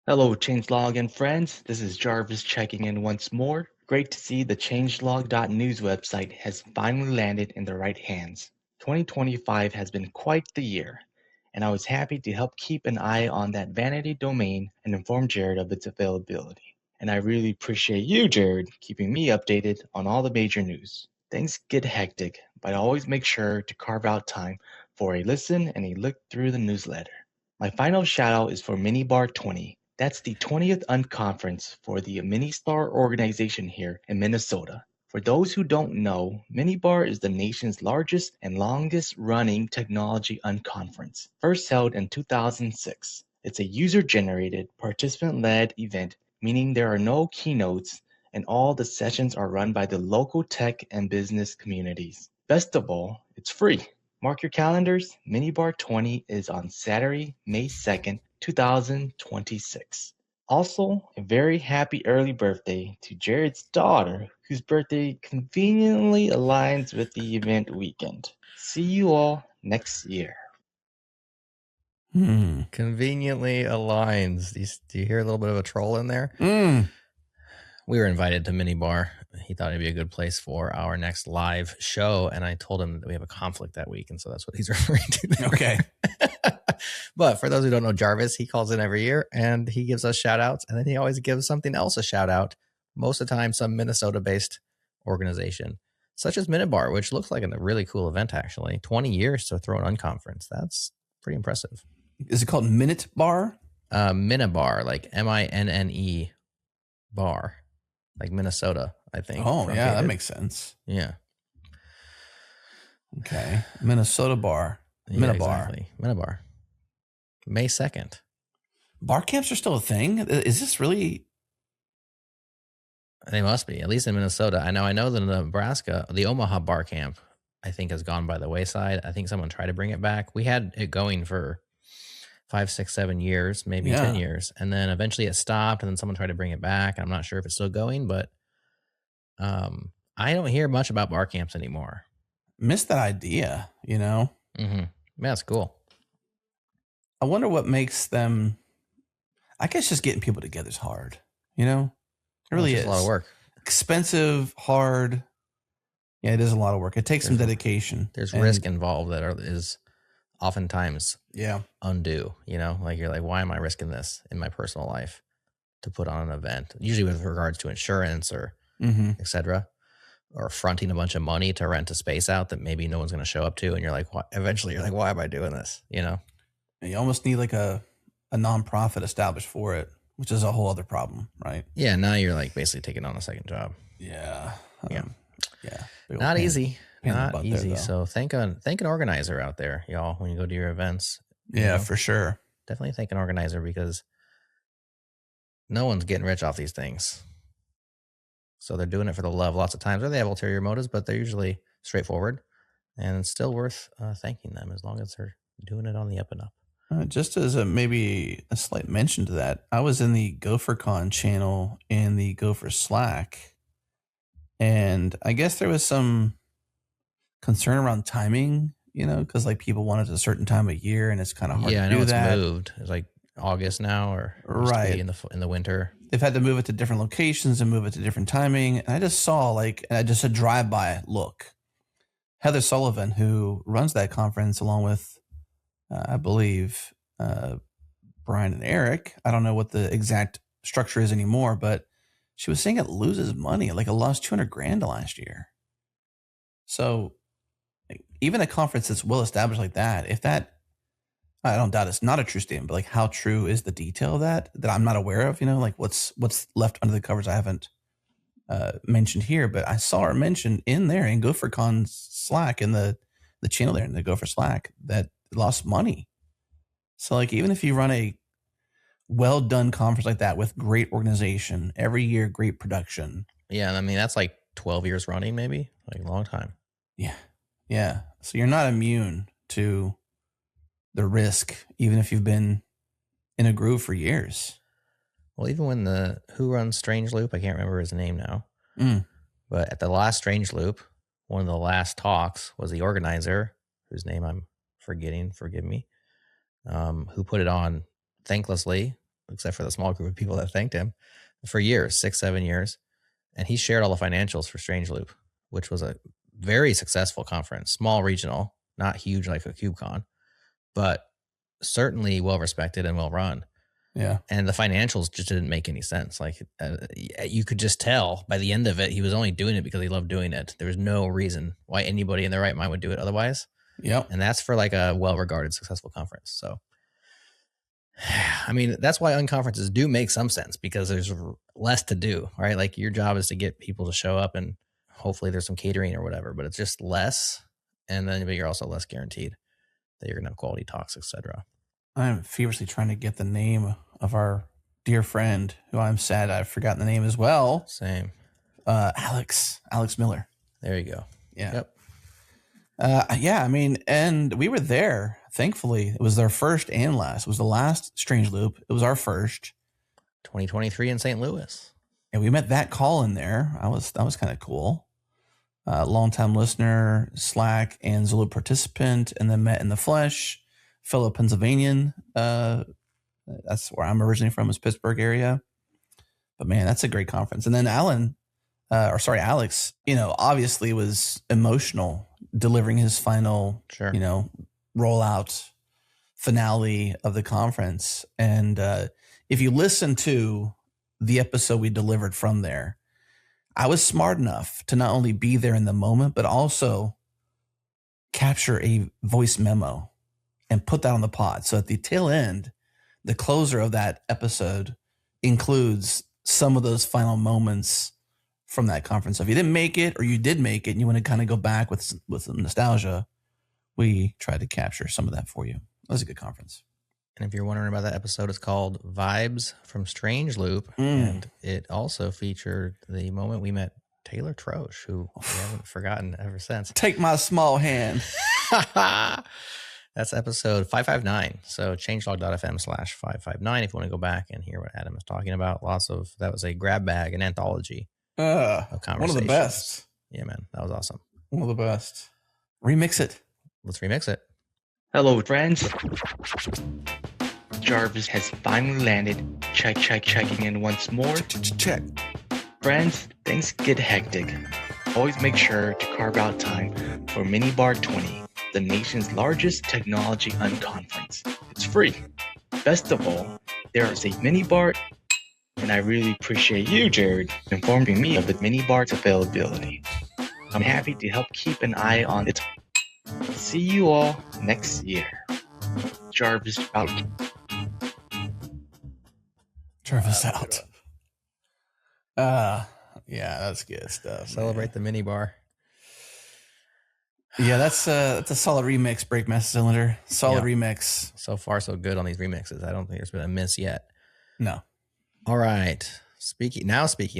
Hello, Changelog and friends. This is Jarvis checking in once more. Great to see the changelog.news website has finally landed in the right hands. 2025 has been quite the year, and I was happy to help keep an eye on that vanity domain and inform Jerod of its availability. And I really appreciate you, Jerod, keeping me updated on all the major news. Things get hectic, but I always make sure to carve out time for a listen and a look through the newsletter. My final shout out is for Minibar 20. That's the 20th Unconference for the Ministar organization here in Minnesota. For those who don't know, Minibar is the nation's largest and longest running technology unconference, first held in 2006. It's a user-generated, participant-led event, meaning there are no keynotes and all the sessions are run by the local tech and business communities. Best of all, it's free. Mark your calendars, Minibar 20 is on Saturday, May 2nd, 2026. Also, a very happy early birthday to Jerod's daughter, whose birthday conveniently aligns with the event weekend. See you all next year. Conveniently aligns. Do you hear a little bit of a troll in there? We were invited to Minibar. He thought it'd be a good place for our next live show, and I told him that we have a conflict that week, and so that's what he's referring to there. Okay. But for those who don't know Jarvis, he calls in every year, and he gives us shout-outs, and then he always gives something else a shout-out, most of the time some Minnesota-based organization, such as Minibar, which looks like a really cool event, actually. 20 years to throw an unconference. That's pretty impressive. Is it called Minute Bar? Minibar, like MINNE bar, like Minnesota, I think. Oh, yeah, that makes sense. Yeah. Okay. Minnesota Bar. Yeah, Minibar. Exactly. Minibar. May 2nd. Bar camps are still a thing? Is this really? They must be, at least in Minnesota. I know that in Nebraska, the Omaha bar camp, I think, has gone by the wayside. I think someone tried to bring it back. We had it going for 5, 6, 7 years, maybe 10 years. And then eventually it stopped, and then someone tried to bring it back. I'm not sure if it's still going, but I don't hear much about bar camps anymore. Missed that idea, you know? Mm-hmm. Yeah, it's cool. I wonder what makes them. I guess just getting people together is hard, you know? It really is. A lot of work. Expensive, hard. Yeah, it is a lot of work. It takes some dedication. There's risk involved that is oftentimes Yeah. undue, you know, like you're like, why am I risking this in my personal life to put on an event? Usually with regards to insurance or et cetera, or fronting a bunch of money to rent a space out that maybe no one's going to show up to. And you're like, eventually you're like, why am I doing this? You know, and you almost need like a nonprofit established for it, which is a whole other problem, right? Yeah. Now you're like basically taking on a second job. Yeah. Yeah. Not easy. Not easy. So thank an organizer out there, y'all, when you go to your events. Yeah, for sure. Definitely thank an organizer, because no one's getting rich off these things. So they're doing it for the love lots of times, or they have ulterior motives, but they're usually straightforward, and it's still worth thanking them as long as they're doing it on the up and up. Just as maybe a slight mention to that, I was in the GopherCon channel in the Gopher Slack, and I guess there was some concern around timing, you know, because like people wanted a certain time of year, and it's kind of hard to do that. Moved. It's like August now, or right in the winter. They've had to move it to different locations and move it to different timing. And I just saw just a drive-by look. Heather Sullivan, who runs that conference along with, I believe, Brian and Eric. I don't know what the exact structure is anymore, but she was saying it loses money. Like it lost $200,000 last year. So even a conference that's well established like that, if that, I don't doubt it's not a true statement, but like how true is the detail of that I'm not aware of, like what's left under the covers I haven't mentioned here, but I saw her mention in there in GopherCon Slack, in the channel there in the Gopher Slack, that it lost money. So like even if you run a well done conference like that with great organization every year, great production. Yeah, I mean that's like 12 years running, maybe, like a long time. Yeah. So you're not immune to the risk, even if you've been in a groove for years. Well, even when who runs Strange Loop, I can't remember his name now, but at the last Strange Loop, one of the last talks was the organizer, whose name I'm forgetting, forgive me, who put it on thanklessly, except for the small group of people that thanked him, for years, 6-7 years. And he shared all the financials for Strange Loop, which was a very successful conference, small regional, not huge like a KubeCon, but certainly well respected and well run. Yeah. And the financials just didn't make any sense. Like you could just tell by the end of it, he was only doing it because he loved doing it. There was no reason why anybody in their right mind would do it otherwise. Yep. And that's for like a well-regarded, successful conference. So, I mean, that's why unconferences do make some sense, because there's less to do, right? Like your job is to get people to show up, and hopefully there's some catering or whatever, but it's just less. And then, but you're also less guaranteed that you're going to have quality talks, etc. I'm feverishly trying to get the name of our dear friend, who I'm sad I've forgotten the name as well. Same. Alex Miller. There you go. Yeah. Yep. Yeah, I mean, and we were there. Thankfully, it was their first and last. It was the last Strange Loop. It was our first. 2023 in St. Louis. And we met that call in there. That was kind of cool. Longtime listener, Slack and Zulu participant, and then met in the flesh. Fellow Pennsylvanian. That's where I'm originally from, is Pittsburgh area. But man, that's a great conference. And then Alex, obviously was emotional delivering his final, rollout finale of the conference. And if you listen to the episode we delivered from there, I was smart enough to not only be there in the moment, but also capture a voice memo and put that on the pod. So at the tail end, the closer of that episode includes some of those final moments from that conference. So if you didn't make it, or you did make it and you want to kind of go back with some nostalgia, we tried to capture some of that for you. It was a good conference. And if you're wondering about that episode, it's called Vibes from Strange Loop. And it also featured the moment we met Taylor Troche, who we haven't forgotten ever since. Take my small hand. That's episode 559. So changelog.fm/559 if you want to go back and hear what Adam is talking about. That was a grab bag, an anthology of conversations. One of the best. Yeah, man. That was awesome. One of the best. Remix it. Let's remix it. Hello, friends. Jarvis has finally landed. Checking in once more. Check. Friends, things get hectic. Always make sure to carve out time for Minibar 20, the nation's largest technology unconference. It's free. Best of all, there is a Minibar, and I really appreciate you, Jerod, informing me of the Minibar's availability. I'm happy to help keep an eye on it. See you all next year. Jarvis out. Jarvis out. Yeah, that's good stuff. Celebrate the mini bar. Yeah, that's a solid remix, Breakmaster Cylinder. Solid remix. So far, so good on these remixes. I don't think there's been a miss yet. No. All right. Speaking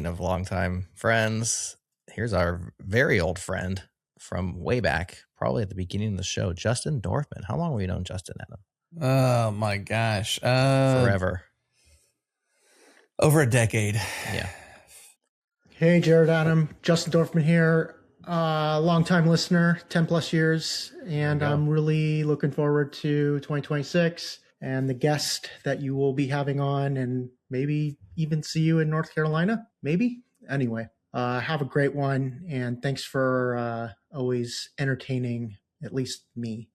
of longtime friends, here's our very old friend from way back, probably at the beginning of the show, Justin Dorfman. How long have we known Justin, Adam? Oh my gosh. Forever. Over a decade. Yeah. Hey, Jerod, Adam. Justin Dorfman here. Long-time listener, 10 plus years, and I'm really looking forward to 2026. and the guest that you will be having on, and maybe even see you in North Carolina. Maybe. Anyway, have a great one, and thanks for always entertaining at least me.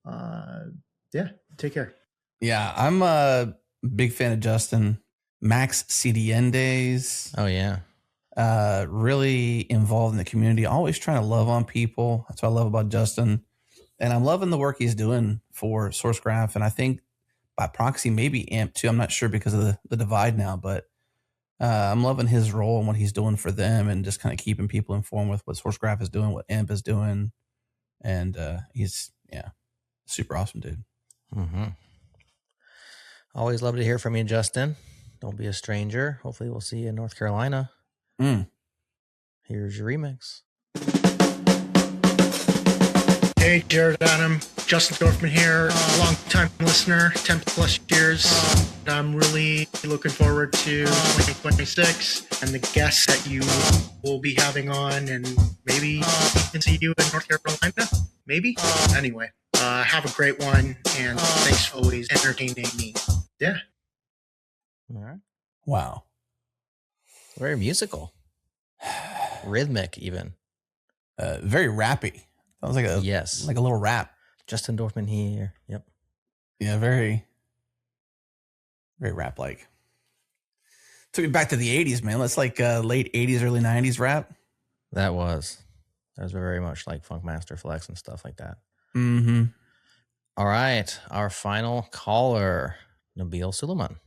Yeah, take care. Yeah, I'm a big fan of Justin. Max CDN days. Oh, yeah. Really involved in the community, always trying to love on people. That's what I love about Justin. And I'm loving the work he's doing for SourceGraph. And I think by proxy, maybe AMP too. I'm not sure because of the divide now, but I'm loving his role and what he's doing for them and just kind of keeping people informed with what SourceGraph is doing, what AMP is doing. And he's, super awesome, dude. Mm-hmm. Always love to hear from you, Justin. Don't be a stranger. Hopefully we'll see you in North Carolina. Here's your remix. Hey, Jerod, Adam, Justin Dorfman here, long-time listener, 10 plus years. I'm really looking forward to 2026 and the guests that you will be having on, and maybe even see you in North Carolina. Maybe. Anyway, have a great one, and thanks for always entertaining me. Yeah. All right. Wow. Very musical. Rhythmic, even. Very rappy. That was like like a little rap. Justin Dorfman here. Yep. Yeah, very rap like. Took me back to the 80s, man. That's like late 80s, early 90s rap. That was very much like Funkmaster Flex and stuff like that. Mm-hmm. All right. Our final caller, Nabeel Sulieman.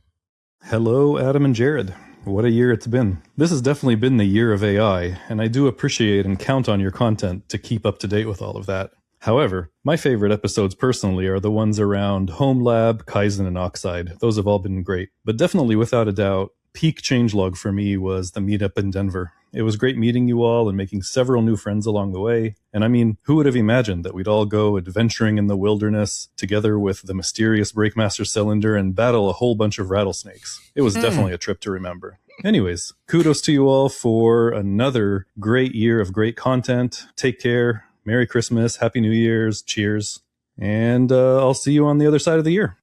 Hello, Adam and Jerod. What a year it's been. This has definitely been the year of AI, and I do appreciate and count on your content to keep up to date with all of that. However, my favorite episodes personally are the ones around Home Lab, Kaizen, and Oxide. Those have all been great. But definitely, without a doubt, peak changelog for me was the meetup in Denver. It was great meeting you all and making several new friends along the way. And I mean, who would have imagined that we'd all go adventuring in the wilderness together with the mysterious Breakmaster cylinder and battle a whole bunch of rattlesnakes? It was definitely a trip to remember. Anyways, kudos to you all for another great year of great content. Take care. Merry Christmas. Happy New Year's. Cheers. And I'll see you on the other side of the year.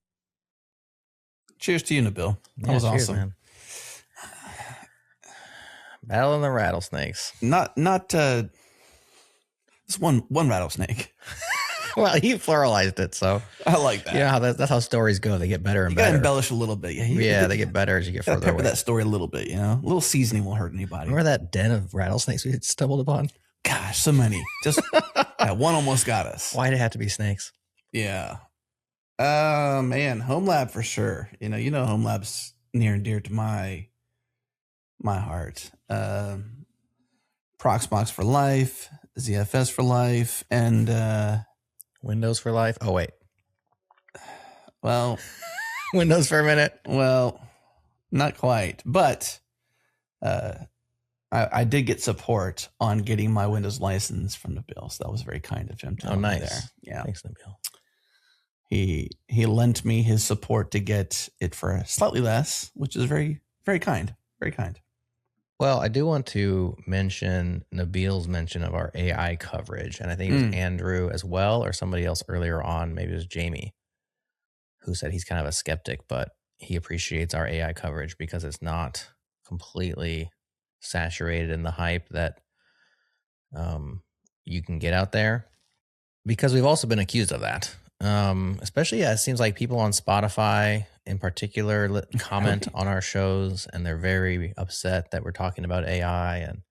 Cheers to you, Nabeel. That was cheers, awesome. Man. Battling the rattlesnakes. Not just one rattlesnake. Well, he pluralized it, so I like that. Yeah, that's how stories go. They get better and you better. You gotta embellish a little bit. Yeah, they get better as you get further pepper away. That story a little bit, A little seasoning won't hurt anybody. Remember that den of rattlesnakes we had stumbled upon? Gosh, so many. Just one almost got us. Why did it have to be snakes? Yeah. Man, Home Lab for sure. You know Home Lab's near and dear to my heart. Proxmox for life, ZFS for life, and Windows for life. Oh wait. Well, Windows for a minute. Well, not quite, but I did get support on getting my Windows license from Nabeel, so that was very kind of him. Oh, nice. There. Yeah. Thanks, Nabeel. He lent me his support to get it for slightly less, which is very, very kind. Very kind. Well, I do want to mention Nabeel's mention of our AI coverage. And I think it was Andrew as well, or somebody else earlier on, maybe it was Jamie, who said he's kind of a skeptic, but he appreciates our AI coverage because it's not completely saturated in the hype that you can get out there. Because we've also been accused of that. Especially, it seems like people on Spotify in particular comment on our shows, and they're very upset that we're talking about AI. And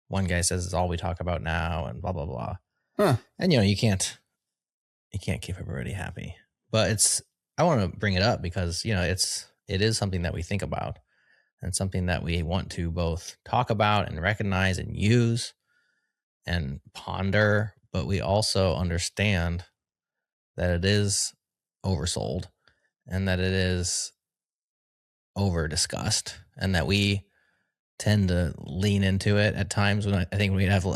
one guy says it's all we talk about now, and blah blah blah. Huh. And you can't keep everybody happy. But I want to bring it up because it is something that we think about, and something that we want to both talk about and recognize and use and ponder. But we also understand that it is oversold and that it is over discussed, and that we tend to lean into it at times when I think we have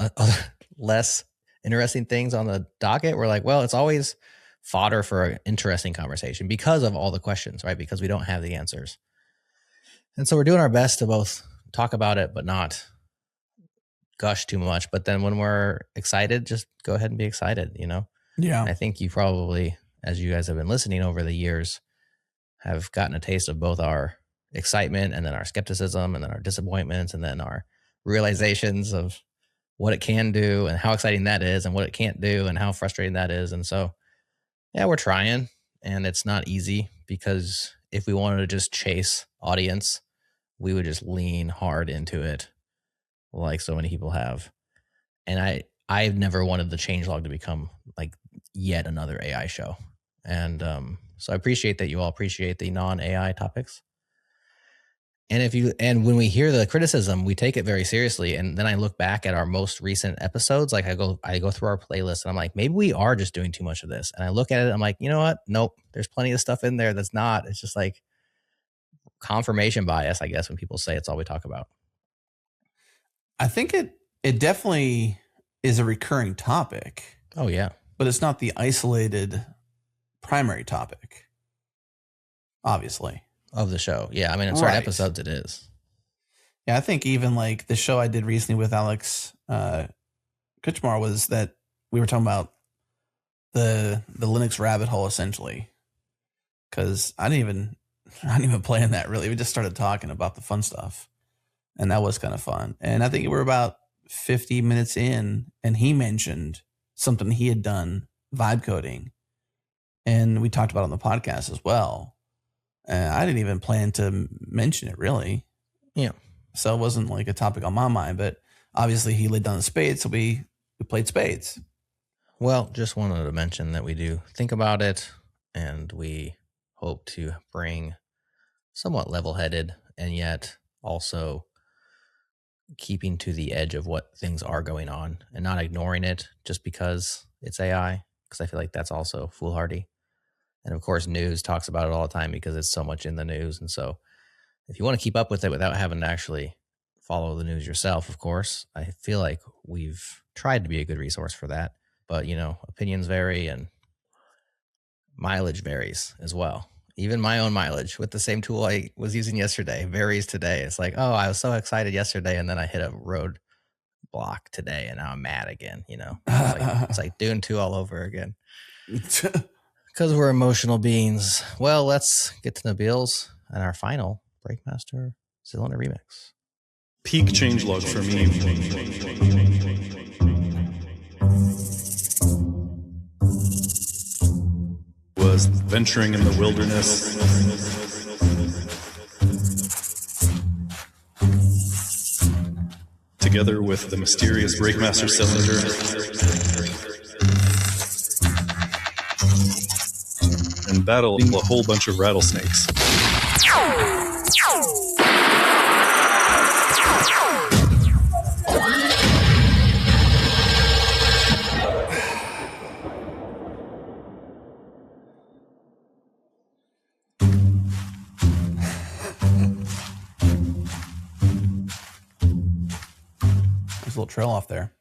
less interesting things on the docket. We're like, well, it's always fodder for an interesting conversation because of all the questions, right? Because we don't have the answers. And so we're doing our best to both talk about it, but not gush too much. But then when we're excited, just go ahead and be excited, Yeah. I think you probably, as you guys have been listening over the years, have gotten a taste of both our excitement and then our skepticism and then our disappointments and then our realizations of what it can do and how exciting that is and what it can't do and how frustrating that is. And so, yeah, we're trying, and it's not easy because if we wanted to just chase audience, we would just lean hard into it like so many people have. And I've never wanted the changelog to become like yet another AI show. And so I appreciate that you all appreciate the non-AI topics. And when we hear the criticism, we take it very seriously. And then I look back at our most recent episodes. Like I go through our playlist and I'm like, maybe we are just doing too much of this. And I look at it, I'm like, you know what? Nope. There's plenty of stuff in there that's not. It's just like confirmation bias, I guess, when people say it's all we talk about. I think it definitely is a recurring topic. Oh yeah. But it's not the isolated primary topic, obviously. Of the show. Yeah. I mean, in certain episodes it is. Yeah. I think even like the show I did recently with Alex Kuchmar was that we were talking about the Linux rabbit hole essentially. Cause I didn't even play in that really. We just started talking about the fun stuff and that was kind of fun. And I think we were about 50 minutes in and he mentioned something he had done, vibe coding. And we talked about it on the podcast as well. I didn't even plan to mention it really. Yeah. So it wasn't like a topic on my mind, but obviously he laid down the spades. So we played spades. Well, just wanted to mention that we do think about it and we hope to bring somewhat level-headed and yet also keeping to the edge of what things are going on and not ignoring it just because it's AI, because I feel like that's also foolhardy. And of course, news talks about it all the time because it's so much in the news. And so if you want to keep up with it without having to actually follow the news yourself, of course, I feel like we've tried to be a good resource for that. But, opinions vary and mileage varies as well. Even my own mileage with the same tool I was using yesterday varies today. It's like, oh, I was so excited yesterday and then I hit a road block today and now I'm mad again, It's like doing two all over again. Because we're emotional beings. Well, let's get to Nabeel's and our final Breakmaster Cylinder remix. Peak changelog for me. Was venturing in the wilderness. Together with the mysterious Breakmaster Cylinder. And battle a whole bunch of rattlesnakes. There's a little trail off there.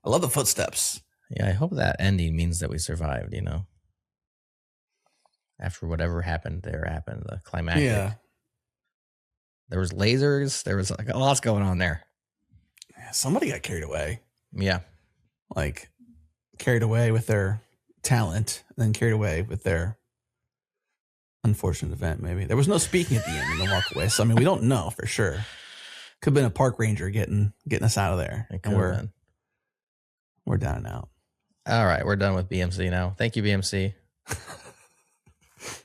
I love the footsteps. Yeah, I hope that ending means that we survived, After whatever happened, the climactic. Yeah. There was lasers. There was like a lot's going on there. Somebody got carried away. Yeah. Like carried away with their talent and then carried away with their unfortunate event, maybe. There was no speaking at the end and then walk away. So, I mean, we don't know for sure. Could have been a park ranger getting us out of there. And we're down and out. All right. We're done with BMC now. Thank you, BMC.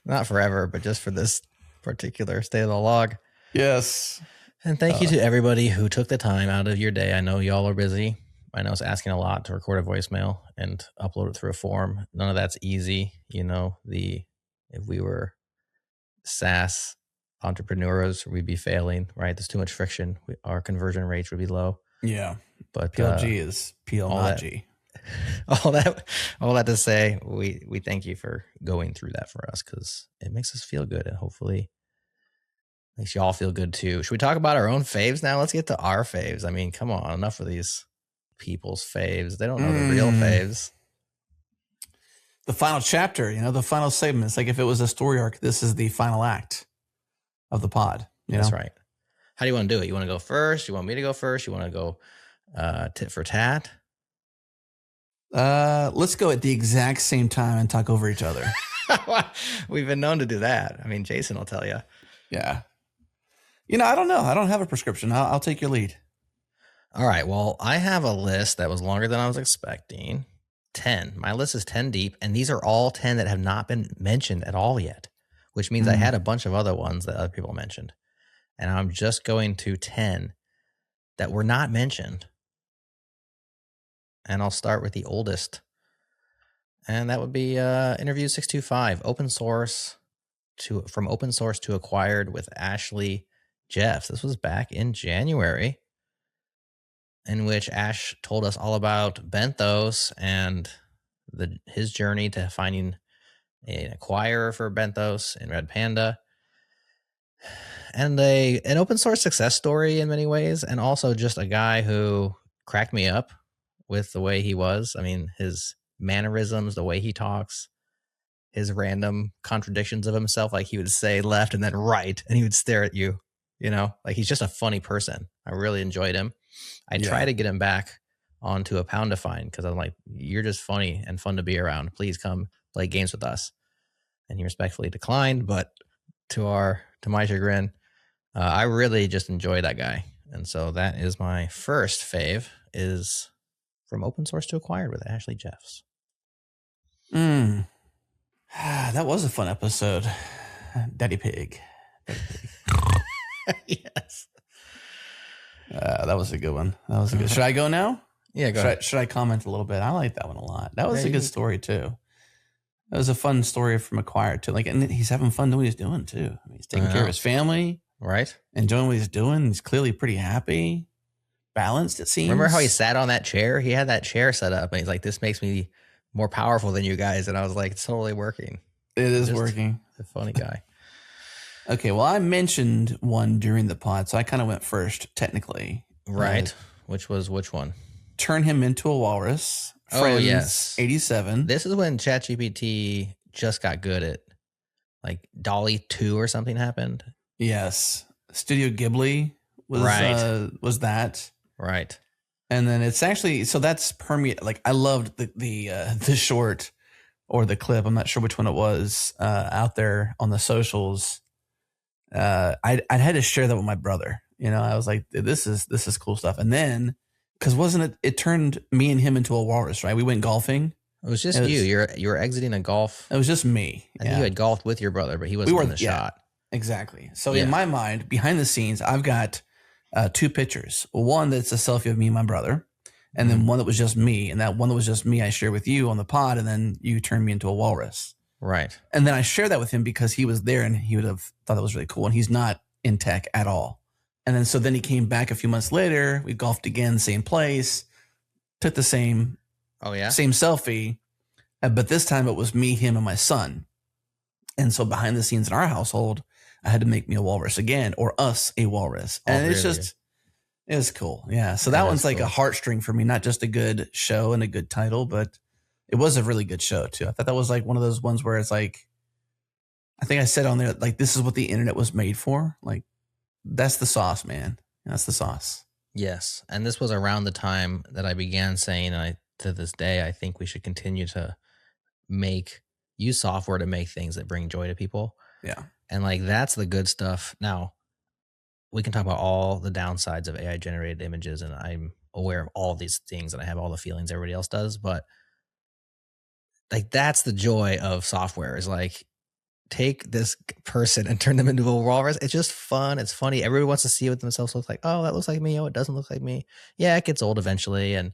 Not forever, but just for this particular state of the log. Yes. And thank you to everybody who took the time out of your day. I know y'all are busy. I know it's asking a lot to record a voicemail and upload it through a form. None of that's easy. If we were SaaS entrepreneurs, we'd be failing, right? There's too much friction. Our conversion rates would be low. Yeah. But PLG is PL-G. All that to say, we thank you for going through that for us because it makes us feel good and hopefully makes y'all feel good too. Should we talk about our own faves now? Let's get to our faves. I mean, come on, enough of these people's faves. They don't know the real faves. The final chapter, the final segment. It's like if it was a story arc, this is the final act of the pod. That's right. How do you want to do it? You want to go first? You want me to go first? You want to go tit for tat? Let's go at the exact same time and talk over each other. We've been known to do that. I mean, Jason will tell you. Yeah. I don't know. I don't have a prescription. I'll take your lead. All right. Well, I have a list that was longer than I was expecting. 10. My list is 10 deep, and these are all 10 that have not been mentioned at all yet, which means I had a bunch of other ones that other people mentioned. And I'm just going to 10 that were not mentioned. And I'll start with the oldest. And that would be Interview 625, from open source to acquired with Ashley Jeffs. This was back in January, in which Ash told us all about Benthos and his journey to finding an acquirer for Benthos in Red Panda. And an open source success story in many ways, and also just a guy who cracked me up with the way he was. I mean, his mannerisms, the way he talks, his random contradictions of himself, like he would say left and then right, and he would stare at you, like he's just a funny person. I really enjoyed him. I try to get him back onto a Pound to Find because I'm like, you're just funny and fun to be around. Please come play games with us. And he respectfully declined, but to my chagrin, I really just enjoy that guy. And so that is my first fave, is from open source to acquired with Ashley Jeffs. That was a fun episode. Daddy Pig. Yes. That was a good one. Should I go now? Yeah, go ahead. Should I comment a little bit? I like that one a lot. That was a good story too. That was a fun story from acquired too. And he's having fun doing what he's doing too. I mean, he's taking care of his family. Right. Enjoying what he's doing. He's clearly pretty happy. Balanced, it seems. Remember how he sat on that chair? He had that chair set up and he's like, this makes me more powerful than you guys. And I was like, it's totally working. It is working. A funny guy. Okay, well, I mentioned one during the pod, so I kind of went first, technically. Right. Which one? Turn him into a walrus. Friends, yes. 87. This is when ChatGPT just got good at, like, Dolly 2 or something happened. Yes. Studio Ghibli was that. Right. And then it's actually, so that's permeate. Like, I loved the short or the clip. I'm not sure which one it was out there on the socials. I had to share that with my brother. I was like, this is cool stuff. And then, because wasn't it turned me and him into a walrus, right? We went golfing. It was just you. You were exiting a golf. It was just me. I think you had golfed with your brother, but he wasn't in the shot. Exactly. So in my mind, behind the scenes, I've got 2 pictures. One that's a selfie of me and my brother, and then one that was just me. And that one that was just me, I share with you on the pod, and then you turned me into a walrus. Right. And then I shared that with him because he was there and he would have thought that was really cool. And he's not in tech at all. And then he came back a few months later. We golfed again, same place, took the same selfie. But this time it was me, him, and my son. And so behind the scenes in our household, I had to make me a walrus again, or us a walrus. And it was cool. Yeah. So that one's like cool. A heartstring for me, not just a good show and a good title, but it was a really good show too. I thought that was like one of those ones where it's like, I think I said on there, like, this is what the internet was made for. Like, that's the sauce, man. That's the sauce. Yes. And this was around the time that I began saying, to this day, I think we should continue to use software to make things that bring joy to people. Yeah. And like, that's the good stuff. Now, we can talk about all the downsides of AI generated images, and I'm aware of all of these things and I have all the feelings everybody else does, but like, that's the joy of software, is like, take this person and turn them into a walrus. It's just fun. It's funny. Everybody wants to see what themselves looks like. Oh, that looks like me. Oh, it doesn't look like me. Yeah, it gets old eventually. And,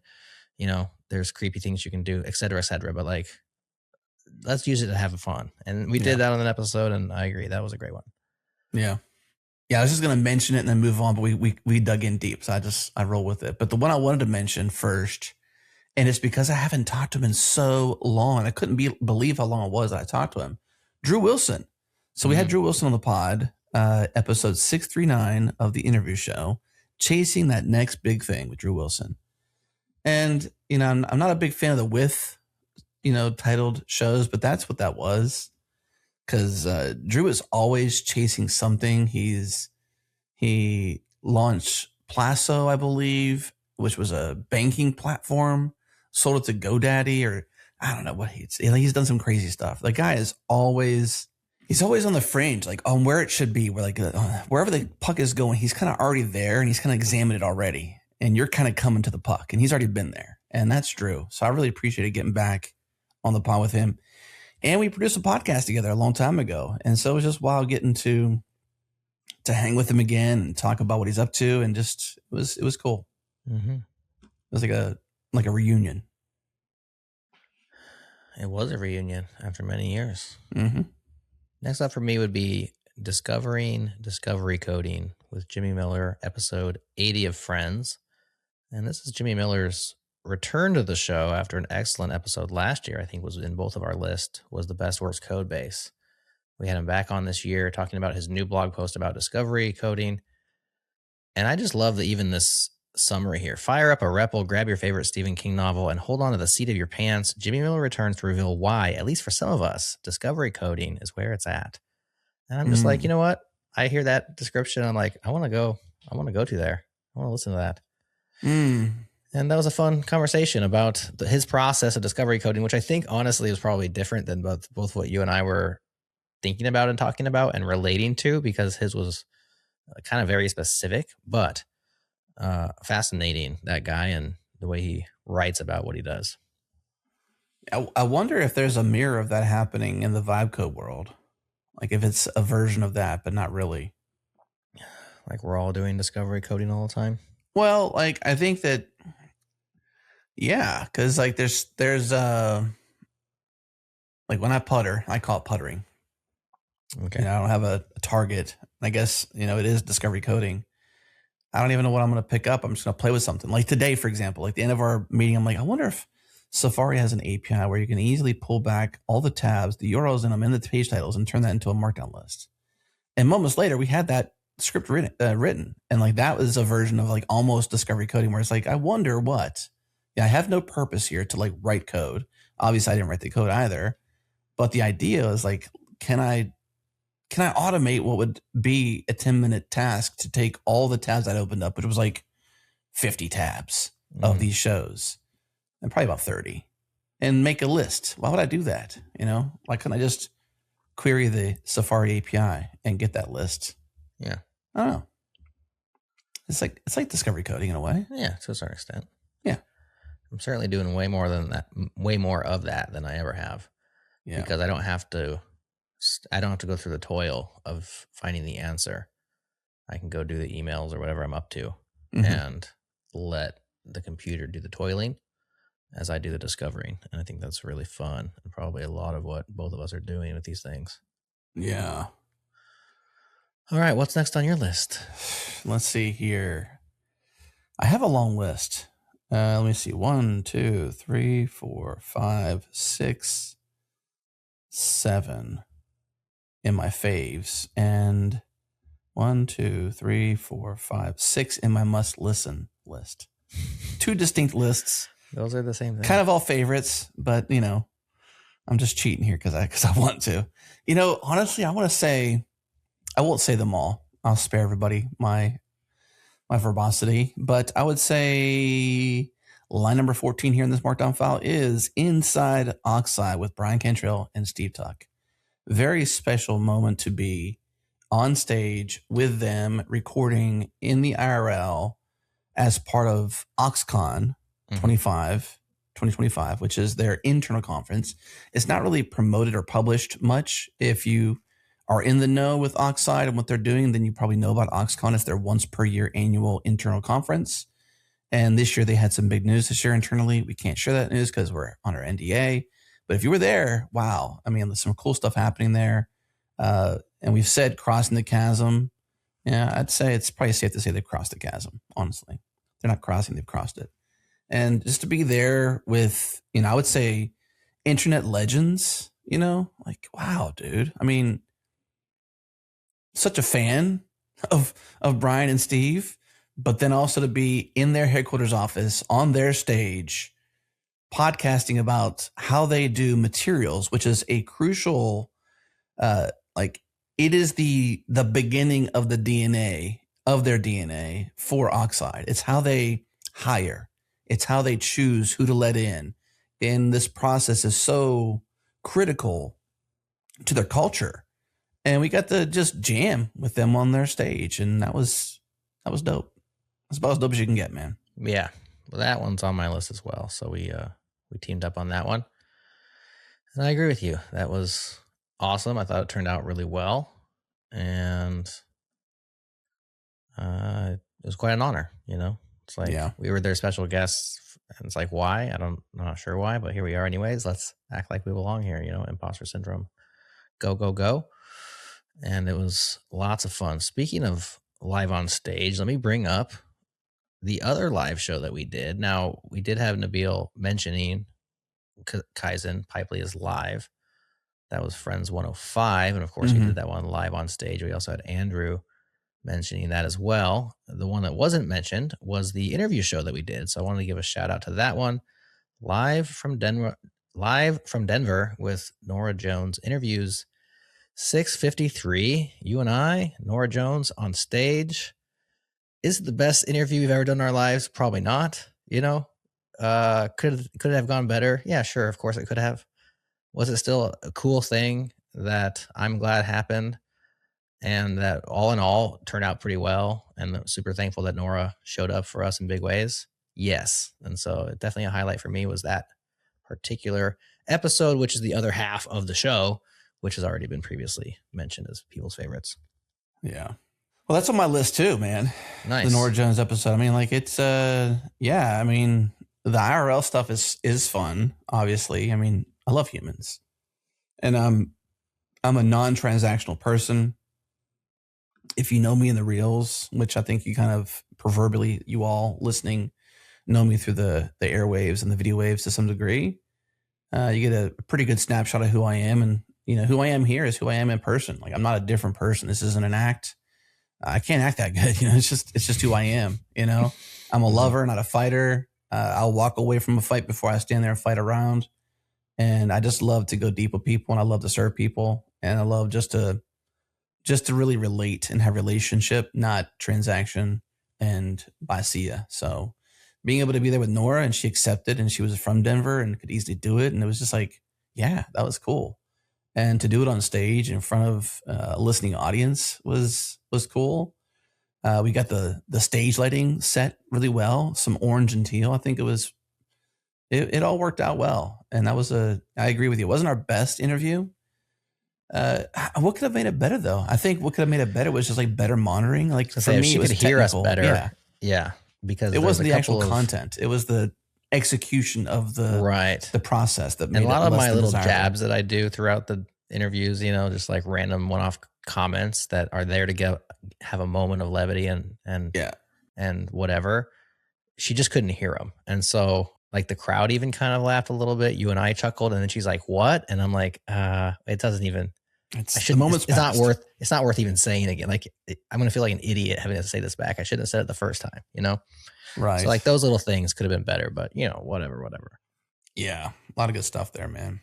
there's creepy things you can do, et cetera, but like, let's use it to have fun. And we did that on an episode, and I agree. That was a great one. Yeah. Yeah, I was just going to mention it and then move on, but we dug in deep. So I roll with it. But the one I wanted to mention first, and it's because I haven't talked to him in so long. I couldn't believe how long it was that I talked to him. Drew Wilson. So we had Drew Wilson on the pod, episode 639 of the interview show, chasing that next big thing with Drew Wilson. And, I'm not a big fan of the with, titled shows, but that's what that was. Because Drew is always chasing something. He launched Plaso, I believe, which was a banking platform. sold it to GoDaddy, or I don't know what he's done some crazy stuff. The guy is always on the fringe, like on where it should be. Where like wherever the puck is going, he's kind of already there, and he's kind of examined it already. And you're kind of coming to the puck, and he's already been there, and that's Drew. So I really appreciated getting back on the pod with him. And we produced a podcast together a long time ago, and so it was just wild getting to hang with him again and talk about what he's up to, and just it was cool. Mm-hmm. It was like a reunion. It was a reunion after many years. Mm-hmm. Next up for me would be Discovering Discovery Coding with Jimmy Miller, episode 80 of Friends. And this is Jimmy Miller's return to the show after an excellent episode last year. I think was in both of our list, was the best worst code base. We had him back on this year talking about his new blog post about discovery coding. And I just love that even this summary here. Fire up a REPL, grab your favorite Stephen King novel, and hold on to the seat of your pants. Jimmy Miller returns to reveal why, at least for some of us, discovery coding is where it's at. And I'm just like, you know what? I hear that description. I'm like, I want to go to there. I want to listen to that. And that was a fun conversation about his process of discovery coding, which I think honestly is probably different than both what you and I were thinking about and talking about and relating to, because his was kind of very specific, but fascinating, that guy, and the way he writes about what he does. I wonder if there's a mirror of that happening in the vibe code world. Like if it's a version of that, but not really. Like we're all doing discovery coding all the time. Well, like I think that, yeah, because like there's like when I putter, I call it puttering. Okay. I don't have a target. I guess, it is discovery coding. I don't even know what I'm going to pick up. I'm just going to play with something. Like today, for example, like the end of our meeting, I'm like, I wonder if Safari has an API where you can easily pull back all the tabs, the URLs in them, and the page titles, and turn that into a markdown list. And moments later, we had that script written. And like that was a version of like almost discovery coding where it's like, I wonder what. Yeah, I have no purpose here to like write code. Obviously, I didn't write the code either. But the idea is like, can I automate what would be a 10-minute task to take all the tabs I'd opened up, which was like 50 tabs of these shows, and probably about 30, and make a list? Why would I do that? Why couldn't I just query the Safari API and get that list? Yeah. I don't know. It's like discovery coding in a way. Yeah, to a certain extent. Yeah. I'm certainly doing way more of that than I ever have. Yeah. Because I don't have to go through the toil of finding the answer. I can go do the emails or whatever I'm up to and let the computer do the toiling as I do the discovering. And I think that's really fun and probably a lot of what both of us are doing with these things. Yeah. All right. What's next on your list? Let's see here. I have a long list. Let me see. 1, 2, 3, 4, 5, 6, 7 in my faves, and 1, 2, 3, 4, 5, 6 in my must listen list. 2 distinct lists. Those are the same thing. Kind of all favorites, but I'm just cheating here because I want to. Honestly, I want to say, I won't say them all. I'll spare everybody my verbosity, but I would say line number 14 here in this markdown file is Inside Oxide with Brian Cantrell and Steve Tuck. Very special moment to be on stage with them recording in the IRL as part of OxCon 2025, which is their internal conference. It's not really promoted or published much. If you are in the know with Oxide and what they're doing, then you probably know about OxCon. It's their once per year annual internal conference. And this year they had some big news this year internally. We can't share that news because we're on our NDA. But if you were there, wow. I mean, there's some cool stuff happening there. And we've said crossing the chasm. Yeah, I'd say it's probably safe to say they've crossed the chasm, honestly. They're not crossing, they've crossed it. And just to be there with, I would say internet legends, like, wow, dude. I mean, such a fan of Brian and Steve, but then also to be in their headquarters office on their stage, podcasting about how they do materials, which is a crucial, it is the beginning of the DNA of their DNA for Oxide. It's how they hire. It's how they choose who to let in. And this process is so critical to their culture. And we got to just jam with them on their stage. And that was dope. That's about as dope as you can get, man. Yeah. Well, that one's on my list as well. So we teamed up on that one. And I agree with you. That was awesome. I thought it turned out really well. And it was quite an honor, you know? It's like we were their special guests. And it's like, why? I'm not sure why, but here we are anyways. Let's act like we belong here, you know? Imposter syndrome. Go, go, go. And it was lots of fun. Speaking of live on stage, let me bring up the other live show that we did. Now, we did have Nabeel mentioning Kaizen Pipely is live. That was Friends 105. And of course, we did that one live on stage. We also had Andrew mentioning that as well. The one that wasn't mentioned was the interview show that we did. So I wanted to give a shout out to that one. Live from Denver with Nora Jones. Interviews 653. You and I, Nora Jones on stage. Is it the best interview we've ever done in our lives? Probably not. You know, could it have gone better? Yeah, sure. Of course it could have. Was it still a cool thing that I'm glad happened and that all in all turned out pretty well? And I'm super thankful that Nora showed up for us in big ways. Yes. And so definitely a highlight for me was that particular episode, which is the other half of the show, which has already been previously mentioned as people's favorites. Yeah. Well, that's on my list too, man. Nice. The Nora Jones episode. I mean, like it's, I mean, the IRL stuff is fun, obviously. I mean, I love humans and I'm a non-transactional person. If you know me in the reels, which I think you kind of proverbially, you all listening know me through the airwaves and the video waves to some degree, you get a pretty good snapshot of who I am. And, you know, who I am here is who I am in person. Like I'm not a different person. This isn't an act. I can't act that good. You know, it's just who I am. You know, I'm a lover, not a fighter. I'll walk away from a fight before I stand there and fight around. And I just love to go deep with people and I love to serve people. And I love just to really relate and have relationship, not transaction and bye, see ya. So being able to be there with Nora and she accepted and she was from Denver and could easily do it. And it was just like, yeah, that was cool. And to do it on stage in front of a listening audience was cool. We got the stage lighting set really well, some orange and teal. I think it all worked out well. And that was I agree with you. It wasn't our best interview. What could have made it better though? I think what could have made it better was just like better monitoring. Like for me, she it was could hear us technical. better. Yeah. Because it wasn't the actual content. It was the execution of the process that made and a lot of my little desirable jabs that I do throughout the interviews, you know, just like random one-off comments that are there to have a moment of levity and whatever. She just couldn't hear them. And so like the crowd even kind of laughed a little bit. You and I chuckled and then she's like, what? And I'm like, it doesn't even, it's not worth even saying again. Like I'm going to feel like an idiot having to say this back. I shouldn't have said it the first time, you know? Right. So like those little things could have been better, but you know, whatever. Yeah. A lot of good stuff there, man.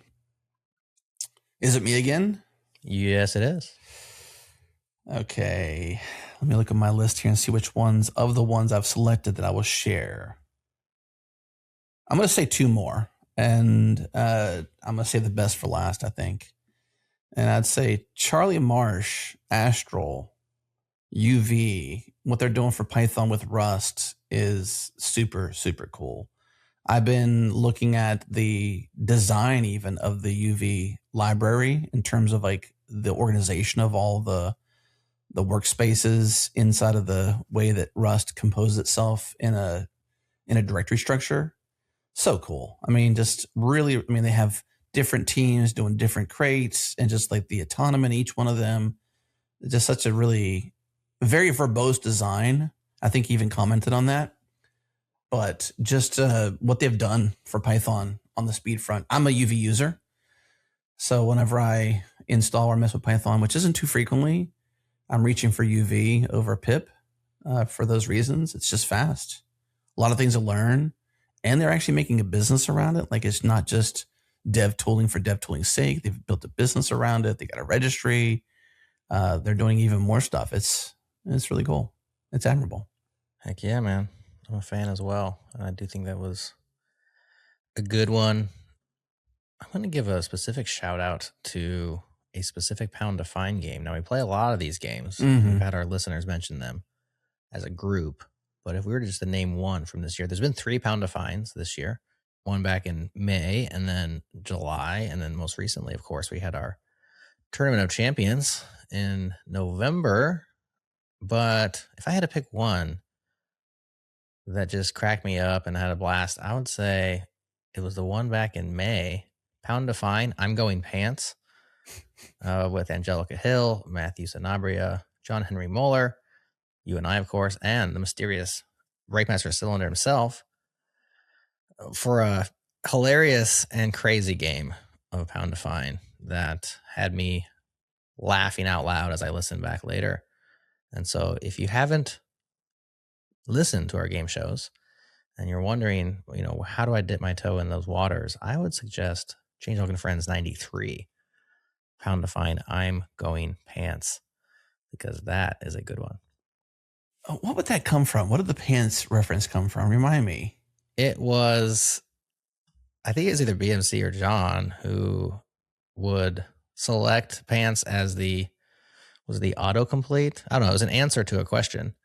Is it me again? Yes, it is. Okay. Let me look at my list here and see which ones of the ones I've selected that I will share. I'm going to say two more, and I'm going to say the best for last, I think. And I'd say Charlie Marsh, Astral, UV, what they're doing for Python with Rust is super, super cool. I've been looking at the design even of the UV library in terms of like the organization of all the workspaces inside of the way that Rust composes itself in a directory structure. So cool. I mean, just really, they have different teams doing different crates and just like the autonomy in each one of them. Just such a really very verbose design. I think he even commented on that. But just what they've done for Python on the speed front. I'm a UV user. So whenever I install or mess with Python, which isn't too frequently, I'm reaching for UV over pip for those reasons. It's just fast. A lot of things to learn. And they're actually making a business around it. Like it's not just dev tooling for dev tooling's sake. They've built a business around it. They got a registry. They're doing even more stuff. It's really cool. It's admirable. Heck yeah, man. I'm a fan as well. I do think that was a good one. I'm going to give a specific shout out to a specific Pound to Find game. Now, we play a lot of these games. We've had our listeners mention them as a group. But if we were to just to name one from this year, there's been 3 Pound to Finds this year. One back in May, and then July, and then most recently, of course, we had our Tournament of Champions in November. But if I had to pick one that just cracked me up and had a blast, I would say it was the one back in May, Pound to Find, I'm Going Pants, with Angelica Hill, Matthew Sanabria, John Henry Moeller, you and I, of course, and the mysterious Breakmaster Cylinder himself, for a hilarious and crazy game of Pound to Find that had me laughing out loud as I listened back later. And so if you haven't listened to our game shows and you're wondering, how do I dip my toe in those waters, I would suggest Changelog and Friends 93, Pound to Find, I'm Going Pants, because that is a good one. What would that come from? What did the pants reference come from? Remind me. It was, I think it was either BMC or John who would select pants as the autocomplete. I don't know. It was an answer to a question.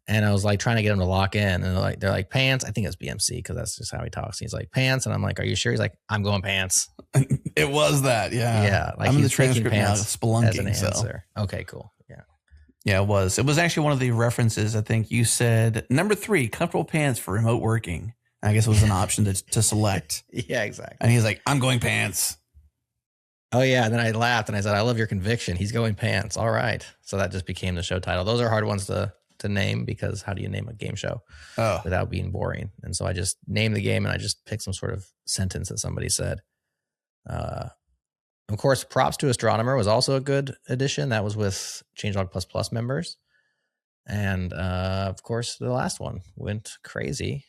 And I was like trying to get him to lock in, and they're like pants. I think it's BMC because that's just how he talks. He's like pants, and I'm like, are you sure? He's like, I'm going pants. It was that, yeah. Yeah, like I'm in the he's taking transcript pants now, spelunking, as an answer. so. Okay, cool. Yeah. Yeah, it was. It was actually one of the references. I think you said number 3, comfortable pants for remote working. I guess it was an option to select. Yeah, exactly. And he's like, I'm going pants. Oh, yeah. And then I laughed and I said, I love your conviction. He's going pants. All right. So that just became the show title. Those are hard ones to name, because how do you name a game show without being boring? And so I just named the game and I just picked some sort of sentence that somebody said. Of course, Props to Astronomer was also a good addition. That was with Changelog Plus members. And of course, the last one went crazy.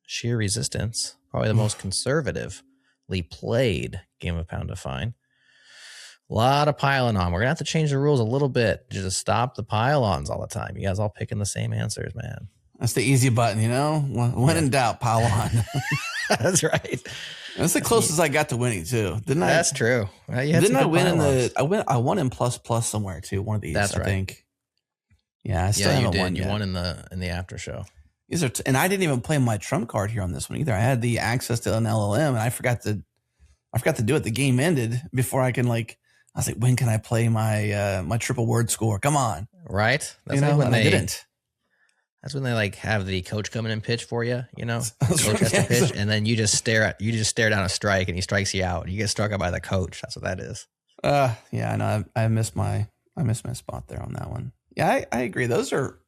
Sheer Resistance, probably the most conservatively played game of Pound to Find. A lot of piling on. We're going to have to change the rules a little bit to just stop the pile-ons all the time. You guys all picking the same answers, man. That's the easy button, When in doubt, pile on. That's right. That's the closest I got to winning too, didn't I? That's true. Didn't I win in I won in plus somewhere too. One of these, that's right. I think. Yeah, I still haven't won yet. You won in the after show. These are, and I didn't even play my trump card here on this one either. I had the access to an LLM, and I forgot to do it. The game ended before I can I was like, when can I play my my triple word score? Come on, right? That's when I didn't. That's when they have the coach come in and pitch for you, Coach right, has to pitch, and then you just stare down a strike, and he strikes you out. You get struck out by the coach. That's what that is. Yeah, I know. I missed my spot there on that one. Yeah, I agree. Those are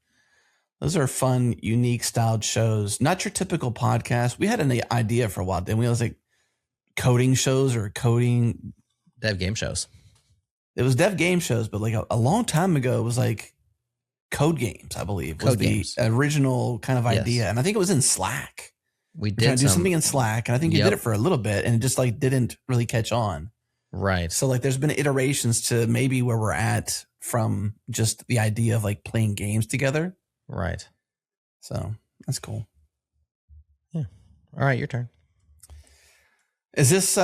fun, unique styled shows. Not your typical podcast. We had an idea for a while, didn't we? It was like coding shows or coding dev game shows. It was dev game shows, but a long time ago, it was like code games, I believe, was the original kind of idea. Yes. And I think it was in Slack. We did do something in Slack, and I think you did it for a little bit, and it just didn't really catch on. Right. So there's been iterations to maybe where we're at from just the idea of playing games together. Right. So that's cool. Yeah. All right, your turn. Is this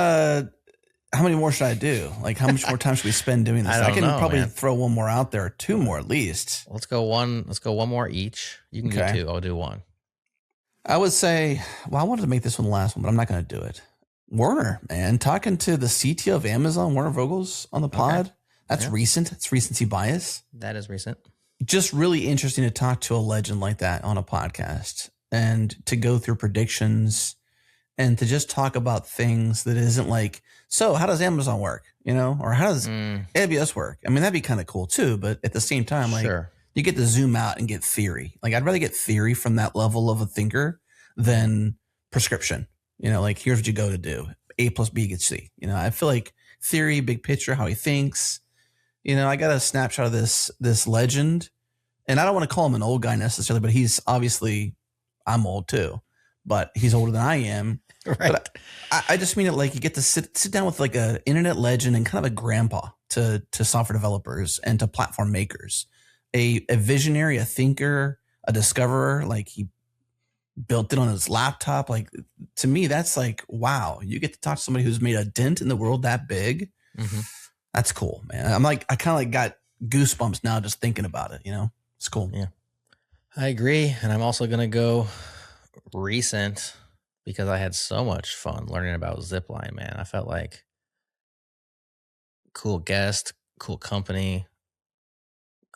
how many more should I do? How much more time should we spend doing this? I can probably throw one more out there, 2 more at least. Let's go one more each. You can do 2. I'll do 1. I would say, I wanted to make this one the last one, but I'm not going to do it. Werner, man, talking to the CTO of Amazon, Werner Vogels, on the pod. Okay. That's recent. It's recency bias. That is recent. Just really interesting to talk to a legend like that on a podcast and to go through predictions and to just talk about things that isn't so how does Amazon work? Or how does AWS work? I mean, that'd be kind of cool too, but at the same time, you get to zoom out and get theory. I'd rather get theory from that level of a thinker than prescription. Here's what you go to do. A plus B gets C. I feel like theory, big picture, how he thinks. I got a snapshot of this legend, and I don't want to call him an old guy necessarily, but he's obviously, I'm old too, but he's older than I am. Right. But I just mean it you get to sit down with a internet legend and kind of a grandpa to software developers and to platform makers, a visionary, a thinker, a discoverer. Like he built it on his laptop. Like to me, that's like, wow, you get to talk to somebody who's made a dent in the world that big. Mm-hmm. That's cool, man. I kind of like got goosebumps now just thinking about it, it's cool. Yeah, I agree. And I'm also going to go recent because I had so much fun learning about Zipline, man. I felt like cool guest, cool company,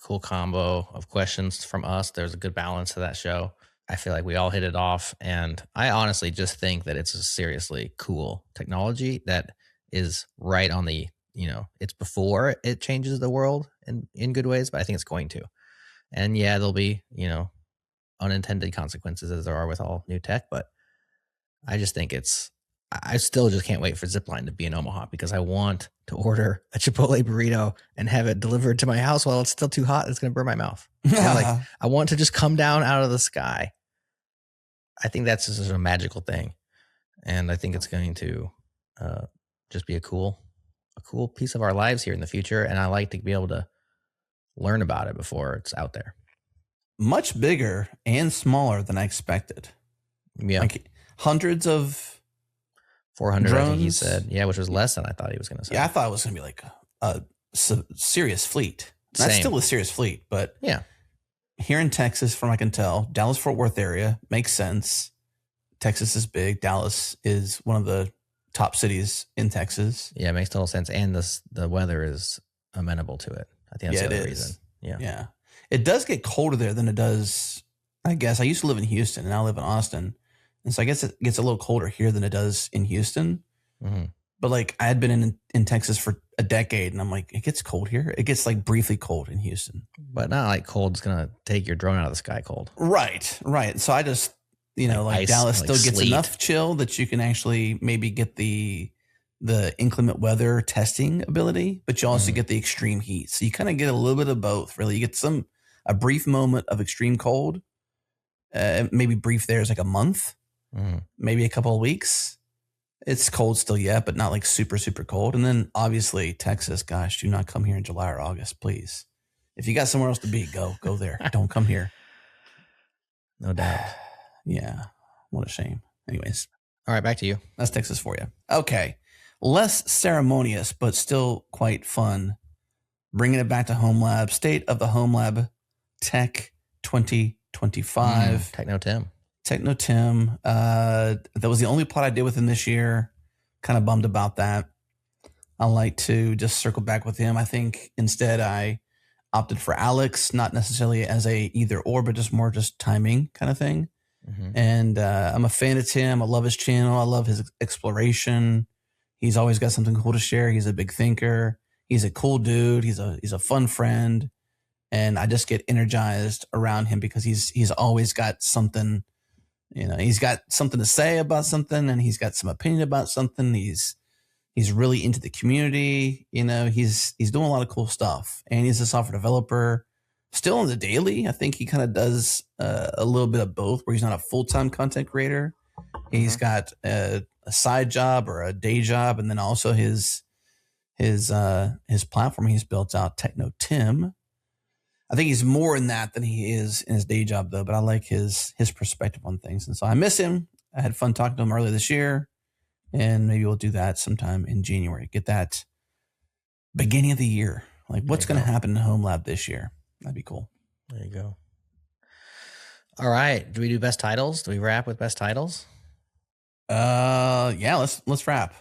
cool combo of questions from us. There's a good balance to that show. I feel like we all hit it off. And I honestly just think that it's a seriously cool technology that is right on the, it's before it changes the world in good ways, but I think it's going to. And yeah, there'll be, unintended consequences as there are with all new tech, but I just think I still just can't wait for Zipline to be in Omaha because I want to order a Chipotle burrito and have it delivered to my house while it's still too hot. It's going to burn my mouth. Like I want to just come down out of the sky. I think that's just a magical thing. And I think it's going to just be a cool piece of our lives here in the future. And I like to be able to learn about it before it's out there. Much bigger and smaller than I expected. Yeah. Like hundreds of 400, drones. I think he said. Yeah, which was less than I thought he was going to say. Yeah, I thought it was going to be like a serious fleet. That's still a serious fleet, but yeah. Here in Texas, from I can tell, Dallas-Fort Worth area makes sense. Texas is big. Dallas is one of the top cities in Texas. Yeah, it makes total sense. And the weather is amenable to it. I think that's the other reason. Yeah. It does get colder there than it does, I guess. I used to live in Houston and now I live in Austin. And so I guess it gets a little colder here than it does in Houston. Mm-hmm. But like I had been in Texas for a decade and I'm like, it gets cold here. It gets like briefly cold in Houston. But not like cold's going to take your drone out of the sky cold. Right. So I just, like ice, Dallas still gets sleet. Enough chill that you can actually maybe get the inclement weather testing ability, but you also get the extreme heat. So you kind of get a little bit of both, really. You get a brief moment of extreme cold. Maybe brief there is like a month, maybe a couple of weeks. It's cold still, yeah, but not like super, super cold. And then obviously Texas, gosh, do not come here in July or August, please. If you got somewhere else to be, go there. Don't come here. No doubt. Yeah. What a shame. Anyways. All right, back to you. That's Texas for you. Okay. Less ceremonious, but still quite fun. Bringing it back to Home Lab. State of the Home Lab Tech 2025. Techno Tim. That was the only pod I did with him this year. Kind of bummed about that. I like to just circle back with him. I think instead I opted for Alex, not necessarily as a either or, but just timing kind of thing. Mm-hmm. And I'm a fan of Tim. I love his channel. I love his exploration. He's always got something cool to share. He's a big thinker. He's a cool dude. He's a fun friend. And I just get energized around him because he's always got something, he's got something to say about something and he's got some opinion about something. He's really into the community. He's doing a lot of cool stuff and he's a software developer still on the daily. I think he kind of does a little bit of both where he's not a full-time content creator. He's got a side job or a day job. And then also his platform he's built out, Techno Tim. I think he's more in that than he is in his day job, though. But I like his perspective on things, and so I miss him. I had fun talking to him earlier this year, and maybe we'll do that sometime in January. Get that beginning of the year, like what's going to happen in Home Lab this year. That'd be cool. There you go. All right, do we do best titles? Do we wrap with best titles? Yeah, let's wrap.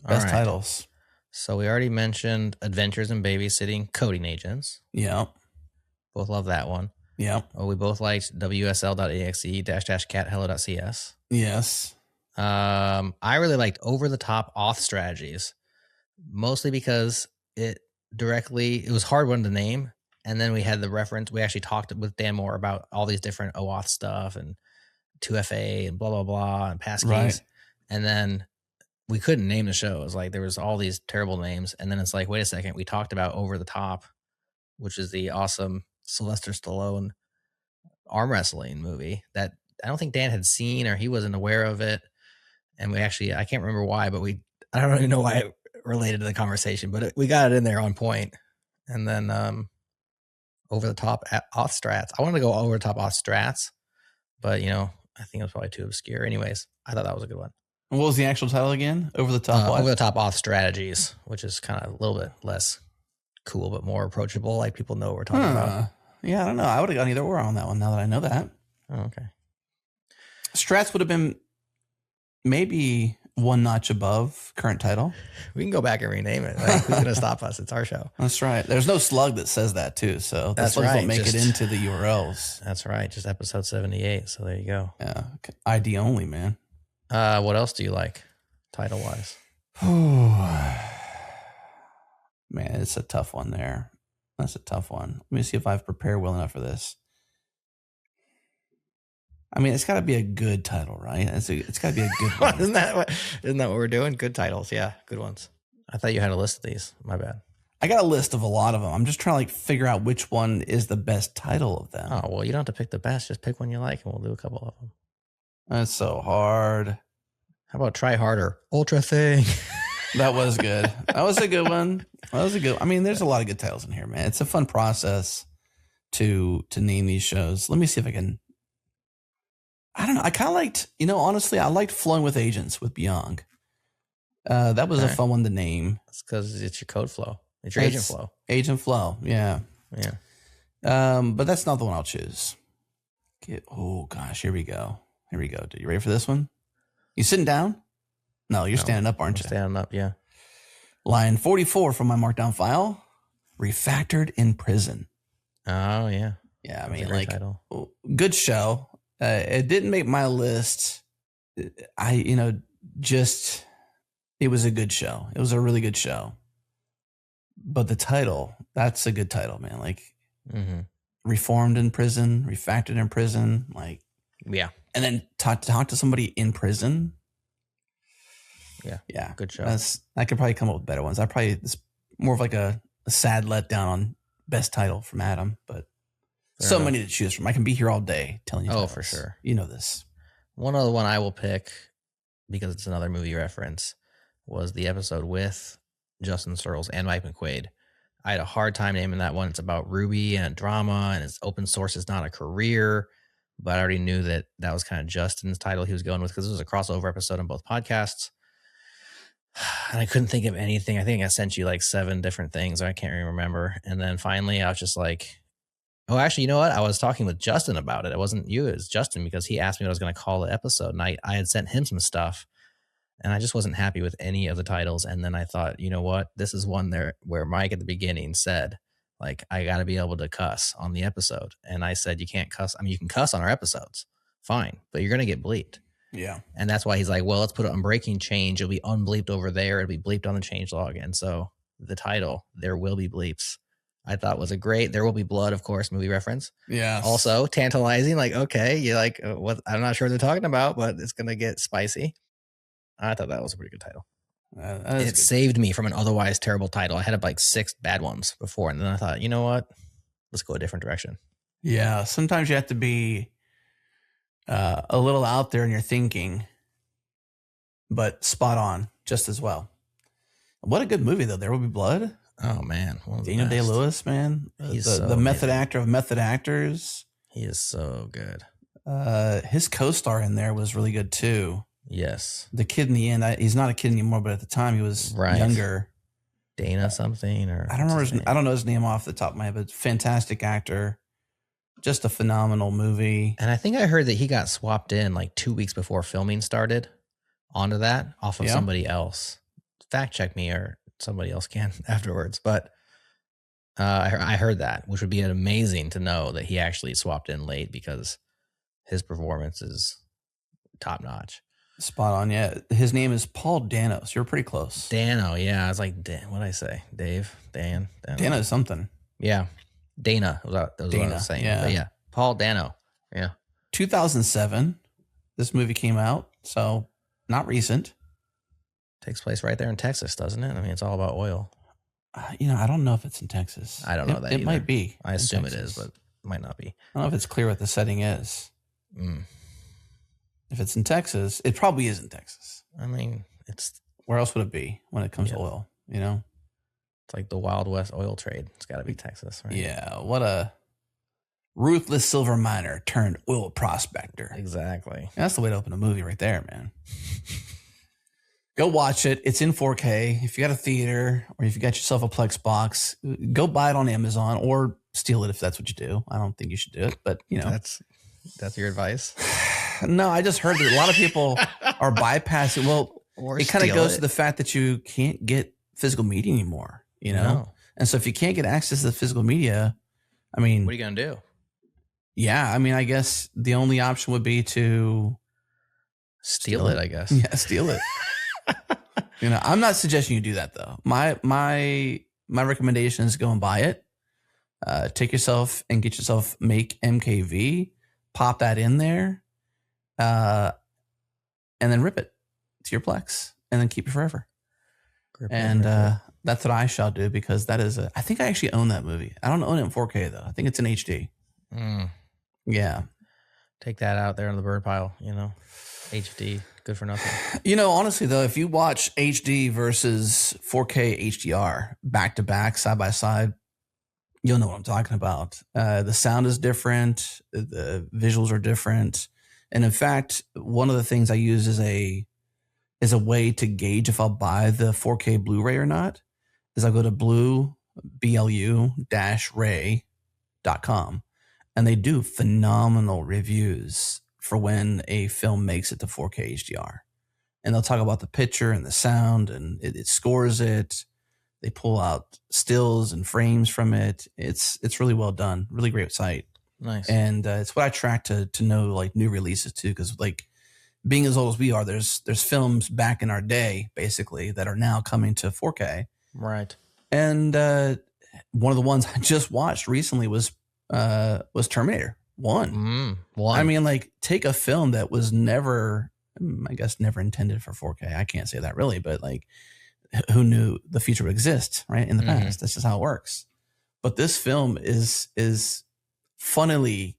Best titles. So we already mentioned Adventures in Babysitting Coding Agents. Yeah. Both love that one. Yeah. Oh, we both liked WSL.exe --cat hello.cs. Yes. I really liked Over the Top auth strategies, mostly because it was hard one to name. And then we had the reference. We actually talked with Dan Moore about all these different OAuth stuff and 2FA and blah, blah, blah, and passkeys. Right. And then we couldn't name the show. It was like there was all these terrible names. And then it's like, wait a second. We talked about Over the Top, which is the awesome Sylvester Stallone arm wrestling movie that I don't think Dan had seen or he wasn't aware of it. And I can't remember why, but I don't even know why it related to the conversation, but we got it in there on point. And then over the top off strats. I wanted to go over the top off strats, but I think it was probably too obscure. Anyways, I thought that was a good one. And what was the actual title again? Over the top what? Over the top off strategies, which is kind of a little bit less cool, but more approachable. Like people know what we're talking about. Yeah, I don't know. I would have gone either or on that one now that I know that. Oh, okay. Strats would have been maybe one notch above current title. We can go back and rename it. Like, who's going to stop us? It's our show. That's right. There's no slug that says that too. So the slugs don't make it into the URLs. That's right. Just episode 78. So there you go. Yeah. Okay. ID only, man. What else do you like title wise? Man, it's a tough one there. That's a tough one. Let me see if I've prepared well enough for this. I mean, it's got to be a good title, right? It's got to be a good one. Isn't that what we're doing? Good titles. Yeah, good ones. I thought you had a list of these. My bad. I got a list of a lot of them. I'm just trying to figure out which one is the best title of them. Oh, well, you don't have to pick the best. Just pick one you like and we'll do a couple of them. That's so hard. How about Try Harder? Ultra Thing. That was good. That was a good one. I mean, there's a lot of good titles in here, man. It's a fun process to name these shows. Let me see if I can. I don't know. I kind of liked, honestly, I liked Flowing with Agents with Byung. That was a fun one to name. It's because it's your code flow. It's your agent flow. Agent flow. Yeah. Yeah. But that's not the one I'll choose. Oh gosh. Here we go. Dude, you ready for this one? You sitting down? No, you're standing up, aren't you? Standing up. Yeah. Line 44 from my markdown file. Refactored in Prison. Oh yeah. Yeah. I mean, title. Good show. It didn't make my list. It was a good show. It was a really good show. But the title, that's a good title, man. Like, Reformed in Prison, Refactored in Prison. Like, yeah. And then talk to somebody in prison. Yeah. Yeah. Good show. I could probably come up with better ones. It's more of like a sad letdown on best title from Adam, but Fair enough. Many to choose from. I can be here all day telling you. Oh, for sure. You know this. One other one I will pick, because it's another movie reference, was the episode with Justin Searles and Mike McQuaid. I had a hard time naming that one. It's about Ruby and a drama, and it's open source is not a career. But I already knew that was kind of Justin's title he was going with, because it was a crossover episode on both podcasts. And I couldn't think of anything. I think I sent you like 7 different things. I can't even remember. And then finally I was just like, oh, actually, you know what? I was talking with Justin about it. It wasn't you, it was Justin, because he asked me what I was going to call the episode. And I had sent him some stuff, and I just wasn't happy with any of the titles. And then I thought, you know what? This is one there where Mike at the beginning said, like, I got to be able to cuss on the episode. And I said, you can't cuss. I mean, you can cuss on our episodes. Fine. But you're going to get bleeped. Yeah. And that's why he's like, well, let's put it on breaking change. It'll be unbleeped over there. It'll be bleeped on the change log. And so the title, There Will Be Bleeps, I thought was a great, There Will Be Blood, of course, movie reference. Yeah. Also tantalizing. Like, okay, you're like, what? I'm not sure what they're talking about, but it's going to get spicy. I thought that was a pretty good title. It saved me from an otherwise terrible title. I had like 6 bad ones before. And then I thought, you know what? Let's go a different direction. Yeah. Sometimes you have to be a little out there in your thinking, but spot on just as well. What a good movie, though. There Will Be Blood. Oh, man. Daniel Day-Lewis, man. He's the method actor of method actors. He is so good. His co-star in there was really good, too. Yes. The kid in the end, he's not a kid anymore, but at the time he was younger. Dana something, or I don't remember. I don't know his name off the top of my head, but fantastic actor. Just a phenomenal movie. And I think I heard that he got swapped in like 2 weeks before filming started onto that off of somebody else. Fact check me, or somebody else can afterwards. But I heard that, which would be amazing to know that he actually swapped in late, because his performance is top notch. Spot on. Yeah. His name is Paul Dano. So you're pretty close. Dano. Yeah. I was like, what did I say? Dave? Dan? Dano is something. Yeah. Dana. That was what I was saying. Yeah. But yeah. Paul Dano. Yeah. 2007. This movie came out. So not recent. Takes place right there in Texas, doesn't it? I mean, it's all about oil. I don't know if it's in Texas. I don't know that It might be. I assume it is, but it might not be. I don't know if it's clear what the setting is. If it's in Texas, it probably is in Texas. I mean, where else would it be when it comes to oil? It's like the Wild West oil trade. It's got to be Texas, right? Yeah. What a ruthless silver miner turned oil prospector. Exactly. That's the way to open a movie right there, man. Go watch it. It's in 4K. If you got a theater or if you got yourself a Plex box, go buy it on Amazon or steal it if that's what you do. I don't think you should do it, but that's your advice. No, I just heard that a lot of people are bypassing. Well, it kind of goes to the fact that you can't get physical media anymore, No. And so if you can't get access to the physical media, I mean, what are you going to do? Yeah, I mean, I guess the only option would be to steal it, I guess. Yeah, steal it. I'm not suggesting you do that though. My recommendation is go and buy it. Take yourself and get yourself Make MKV, pop that in there, and then rip it to your Plex, and then keep it forever. That's what I shall do because that is I think I actually own that movie. I don't own it in 4K though. I think it's in HD. Yeah. Take that out there on the bird pile, HD, good for nothing. Honestly though, if you watch HD versus 4K HDR back to back, side by side, you'll know what I'm talking about. The sound is different. The visuals are different. And in fact, one of the things I use is a way to gauge if I'll buy the 4K Blu-ray or not is I'll go to blu-ray.com and they do phenomenal reviews for when a film makes it to 4K HDR. And they'll talk about the picture and the sound and it scores it. They pull out stills and frames from it. It's really well done. Really great site. Nice. And it's what I track to know like new releases too. Cause like being as old as we are, there's films back in our day basically that are now coming to 4K. Right. And one of the ones I just watched recently was Terminator 1. One. I mean, like take a film that was never intended for 4K. I can't say that really, but like who knew the future would exist, right? In the past. That's just how it works. But this film is funnily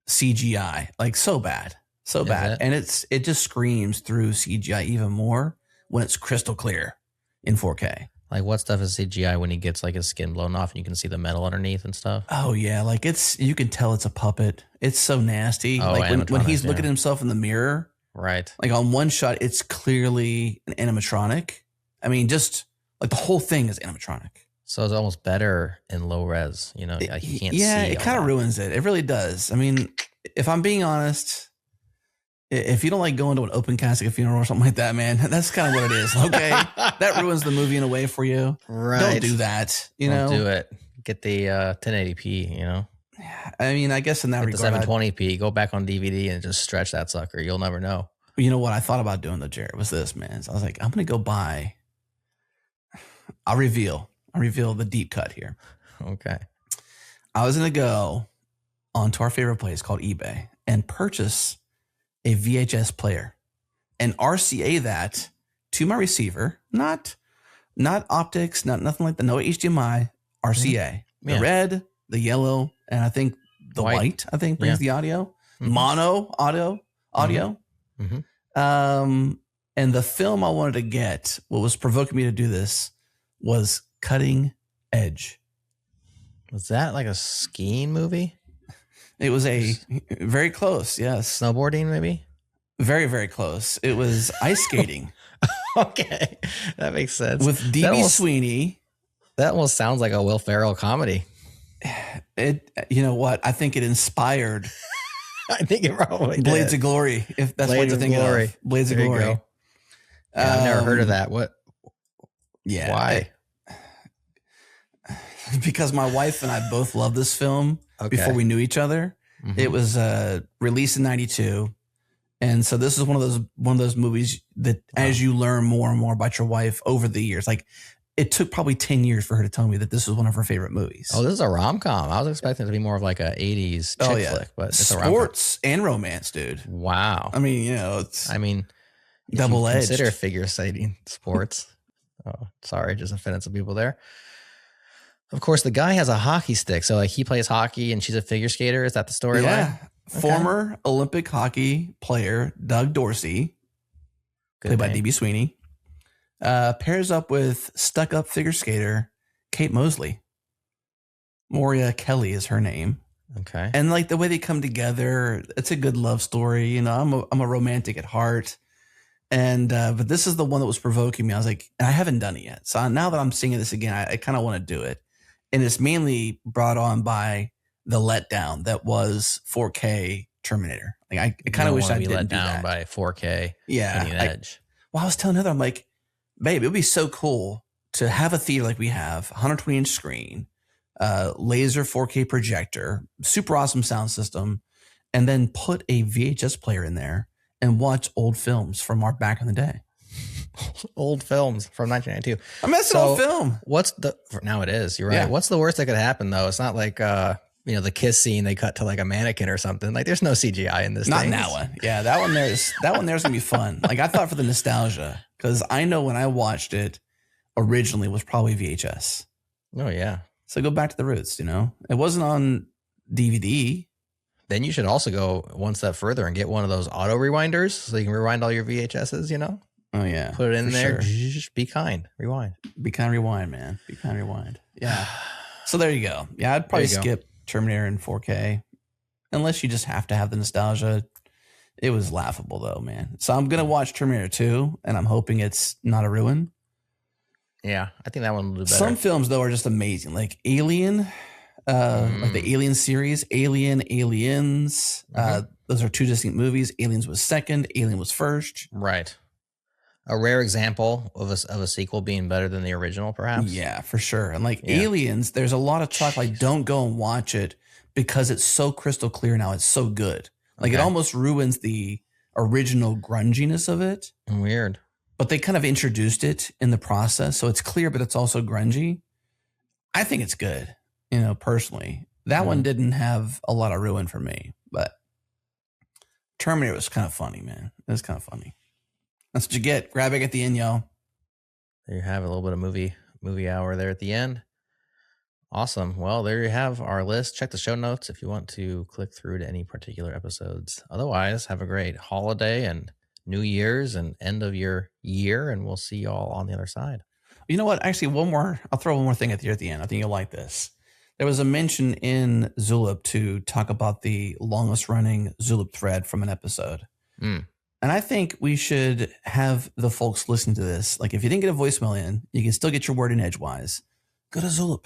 CGI, like so bad. So bad. And it just screams through CGI even more when it's crystal clear in 4K. Like what stuff is CGI when he gets like his skin blown off and you can see the metal underneath and stuff? Oh yeah, like you can tell it's a puppet. It's so nasty. Oh, like when he's looking at himself in the mirror. Right. Like on one shot, it's clearly an animatronic. I mean, just like the whole thing is animatronic. So it's almost better in low res, you can't see. Yeah, it kind of ruins it. It really does. I mean, if I'm being honest, if you don't like going to an open casket funeral or something like that, man, that's kind of what it is. Okay. That ruins the movie in a way for you. Right. Don't do that. Don't do it. Get the 1080p, I mean, I guess in that regard. The 720p, go back on DVD and just stretch that sucker. You'll never know. You know what I thought about doing though, Jerod, was this, man. So I was like, I'm going to go buy. I'll reveal the deep cut here. Okay. I was going to go onto our favorite place called eBay and purchase a VHS player and RCA that to my receiver, not optics, nothing like that. No HDMI, RCA, the red, the yellow, and I think the white I think brings the audio, mono audio. And the film I wanted to get, what was provoking me to do this was Cutting Edge. Was that like a skiing movie? It was very close. Yes. Snowboarding, maybe? Very, very close. It was ice skating. Okay. That makes sense. With D.B. Sweeney. That almost sounds like a Will Ferrell comedy. You know what? I think it inspired. I think it probably Blades did. of Glory, if that's what you're thinking of. Blades of Glory. Yeah, I've never heard of that. What? Yeah. Why? Because my wife and I both loved this film before we knew each other. It was released in 92. And so this is one of those movies that as you learn more and more about your wife over the years, like it took probably 10 years for her to tell me that this was one of her favorite movies. Oh, this is a rom-com. I was expecting it to be more of like a 80s chick flick, but it's a rom-com. Sports and romance, dude. Wow. I mean, it's double-edged. Consider figure skating sports. Oh, sorry, just offended some people there. Of course, the guy has a hockey stick. So like he plays hockey and she's a figure skater. Is that the storyline? Yeah. Okay. Former Olympic hockey player Doug Dorsey, played by D.B. Sweeney, pairs up with stuck-up figure skater Kate Mosley. Moria Kelly is her name. Okay. And like the way they come together, it's a good love story. You know, I'm a romantic at heart. And, but this is the one that was provoking me. I was like, I haven't done it yet. So now that I'm singing this again, I kind of want to do it. And it's mainly brought on by the letdown that was 4K Terminator. Like I kind of wish I didn't let do down that. by 4K. Yeah. Cutting edge. Well, I was telling Heather, I'm like, babe, it would be so cool to have a theater like we have, 120-inch screen, laser 4K projector, super awesome sound system, and then put a VHS player in there and watch old films from our back in the day. Old films from 1992. I mean, that's an old film. Now it is. You're right. Yeah. What's the worst that could happen though? It's not like the kiss scene they cut to like a mannequin or something. Like there's no CGI in this. Not in that one. Yeah, that one there's gonna be fun. Like I thought for the nostalgia, because I know when I watched it originally was probably VHS. Oh yeah. So go back to the roots. You know, it wasn't on DVD. Then you should also go one step further and get one of those auto rewinders so you can rewind all your VHSs, you know? Oh, yeah. Put it in there. Sure. Be kind. Rewind. Be kind, rewind, man. Be kind, rewind. Yeah. So there you go. Yeah, I'd probably skip Terminator in 4K unless you just have to have the nostalgia. It was laughable, though, man. So I'm going to watch Terminator 2, and I'm hoping it's not a ruin. Yeah, I think that one will do better. Some films, though, are just amazing. Like Alien. Like the Alien series, Aliens. Those are two distinct movies. Aliens was second, Alien was first. Right. A rare example of a sequel being better than the original, perhaps. Yeah, for sure. And like Aliens, there's a lot of talk like don't go and watch it because it's so crystal clear now. It's so good. Like it almost ruins the original grunginess of it. Weird. But they kind of introduced it in the process. So it's clear, but it's also grungy. I think it's good. You know, personally, that one didn't have a lot of ruin for me, but Terminator was kind of funny, man. It was kind of funny. That's what you get. Grab it at the end, y'all. There you have a little bit of movie hour there at the end. Awesome. Well, there you have our list. Check the show notes if you want to click through to any particular episodes. Otherwise, have a great holiday and New Year's and end of your year, and we'll see you all on the other side. You know what? Actually, I'll throw one more thing at the end. I think you'll like this. There was a mention in Zulip to talk about the longest running Zulip thread from an episode. And I think we should have the folks listen to this. Like if you didn't get a voicemail in, you can still get your word in edgewise. Go to Zulip,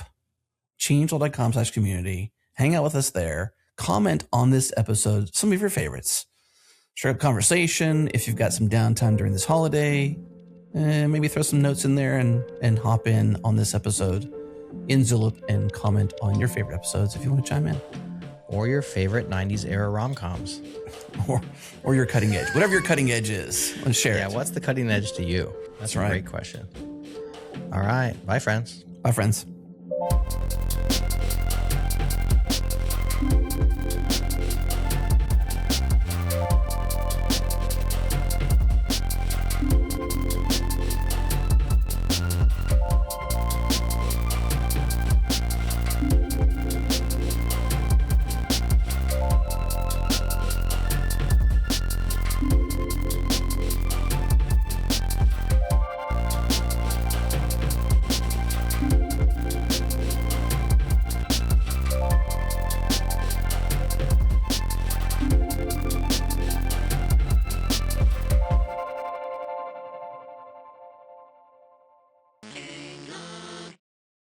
changelog.com/community. Hang out with us there. Comment on this episode, some of your favorites. Straight up conversation. If you've got some downtime during this holiday, maybe throw some notes in there and hop in on this episode in Zulip and comment on your favorite episodes if you want to chime in. Or your favorite 90s era rom-coms. Or your cutting edge. Whatever your cutting edge is. Let's share it. Yeah, what's the cutting edge to you? That's a great question. All right. Bye, friends. Bye, friends.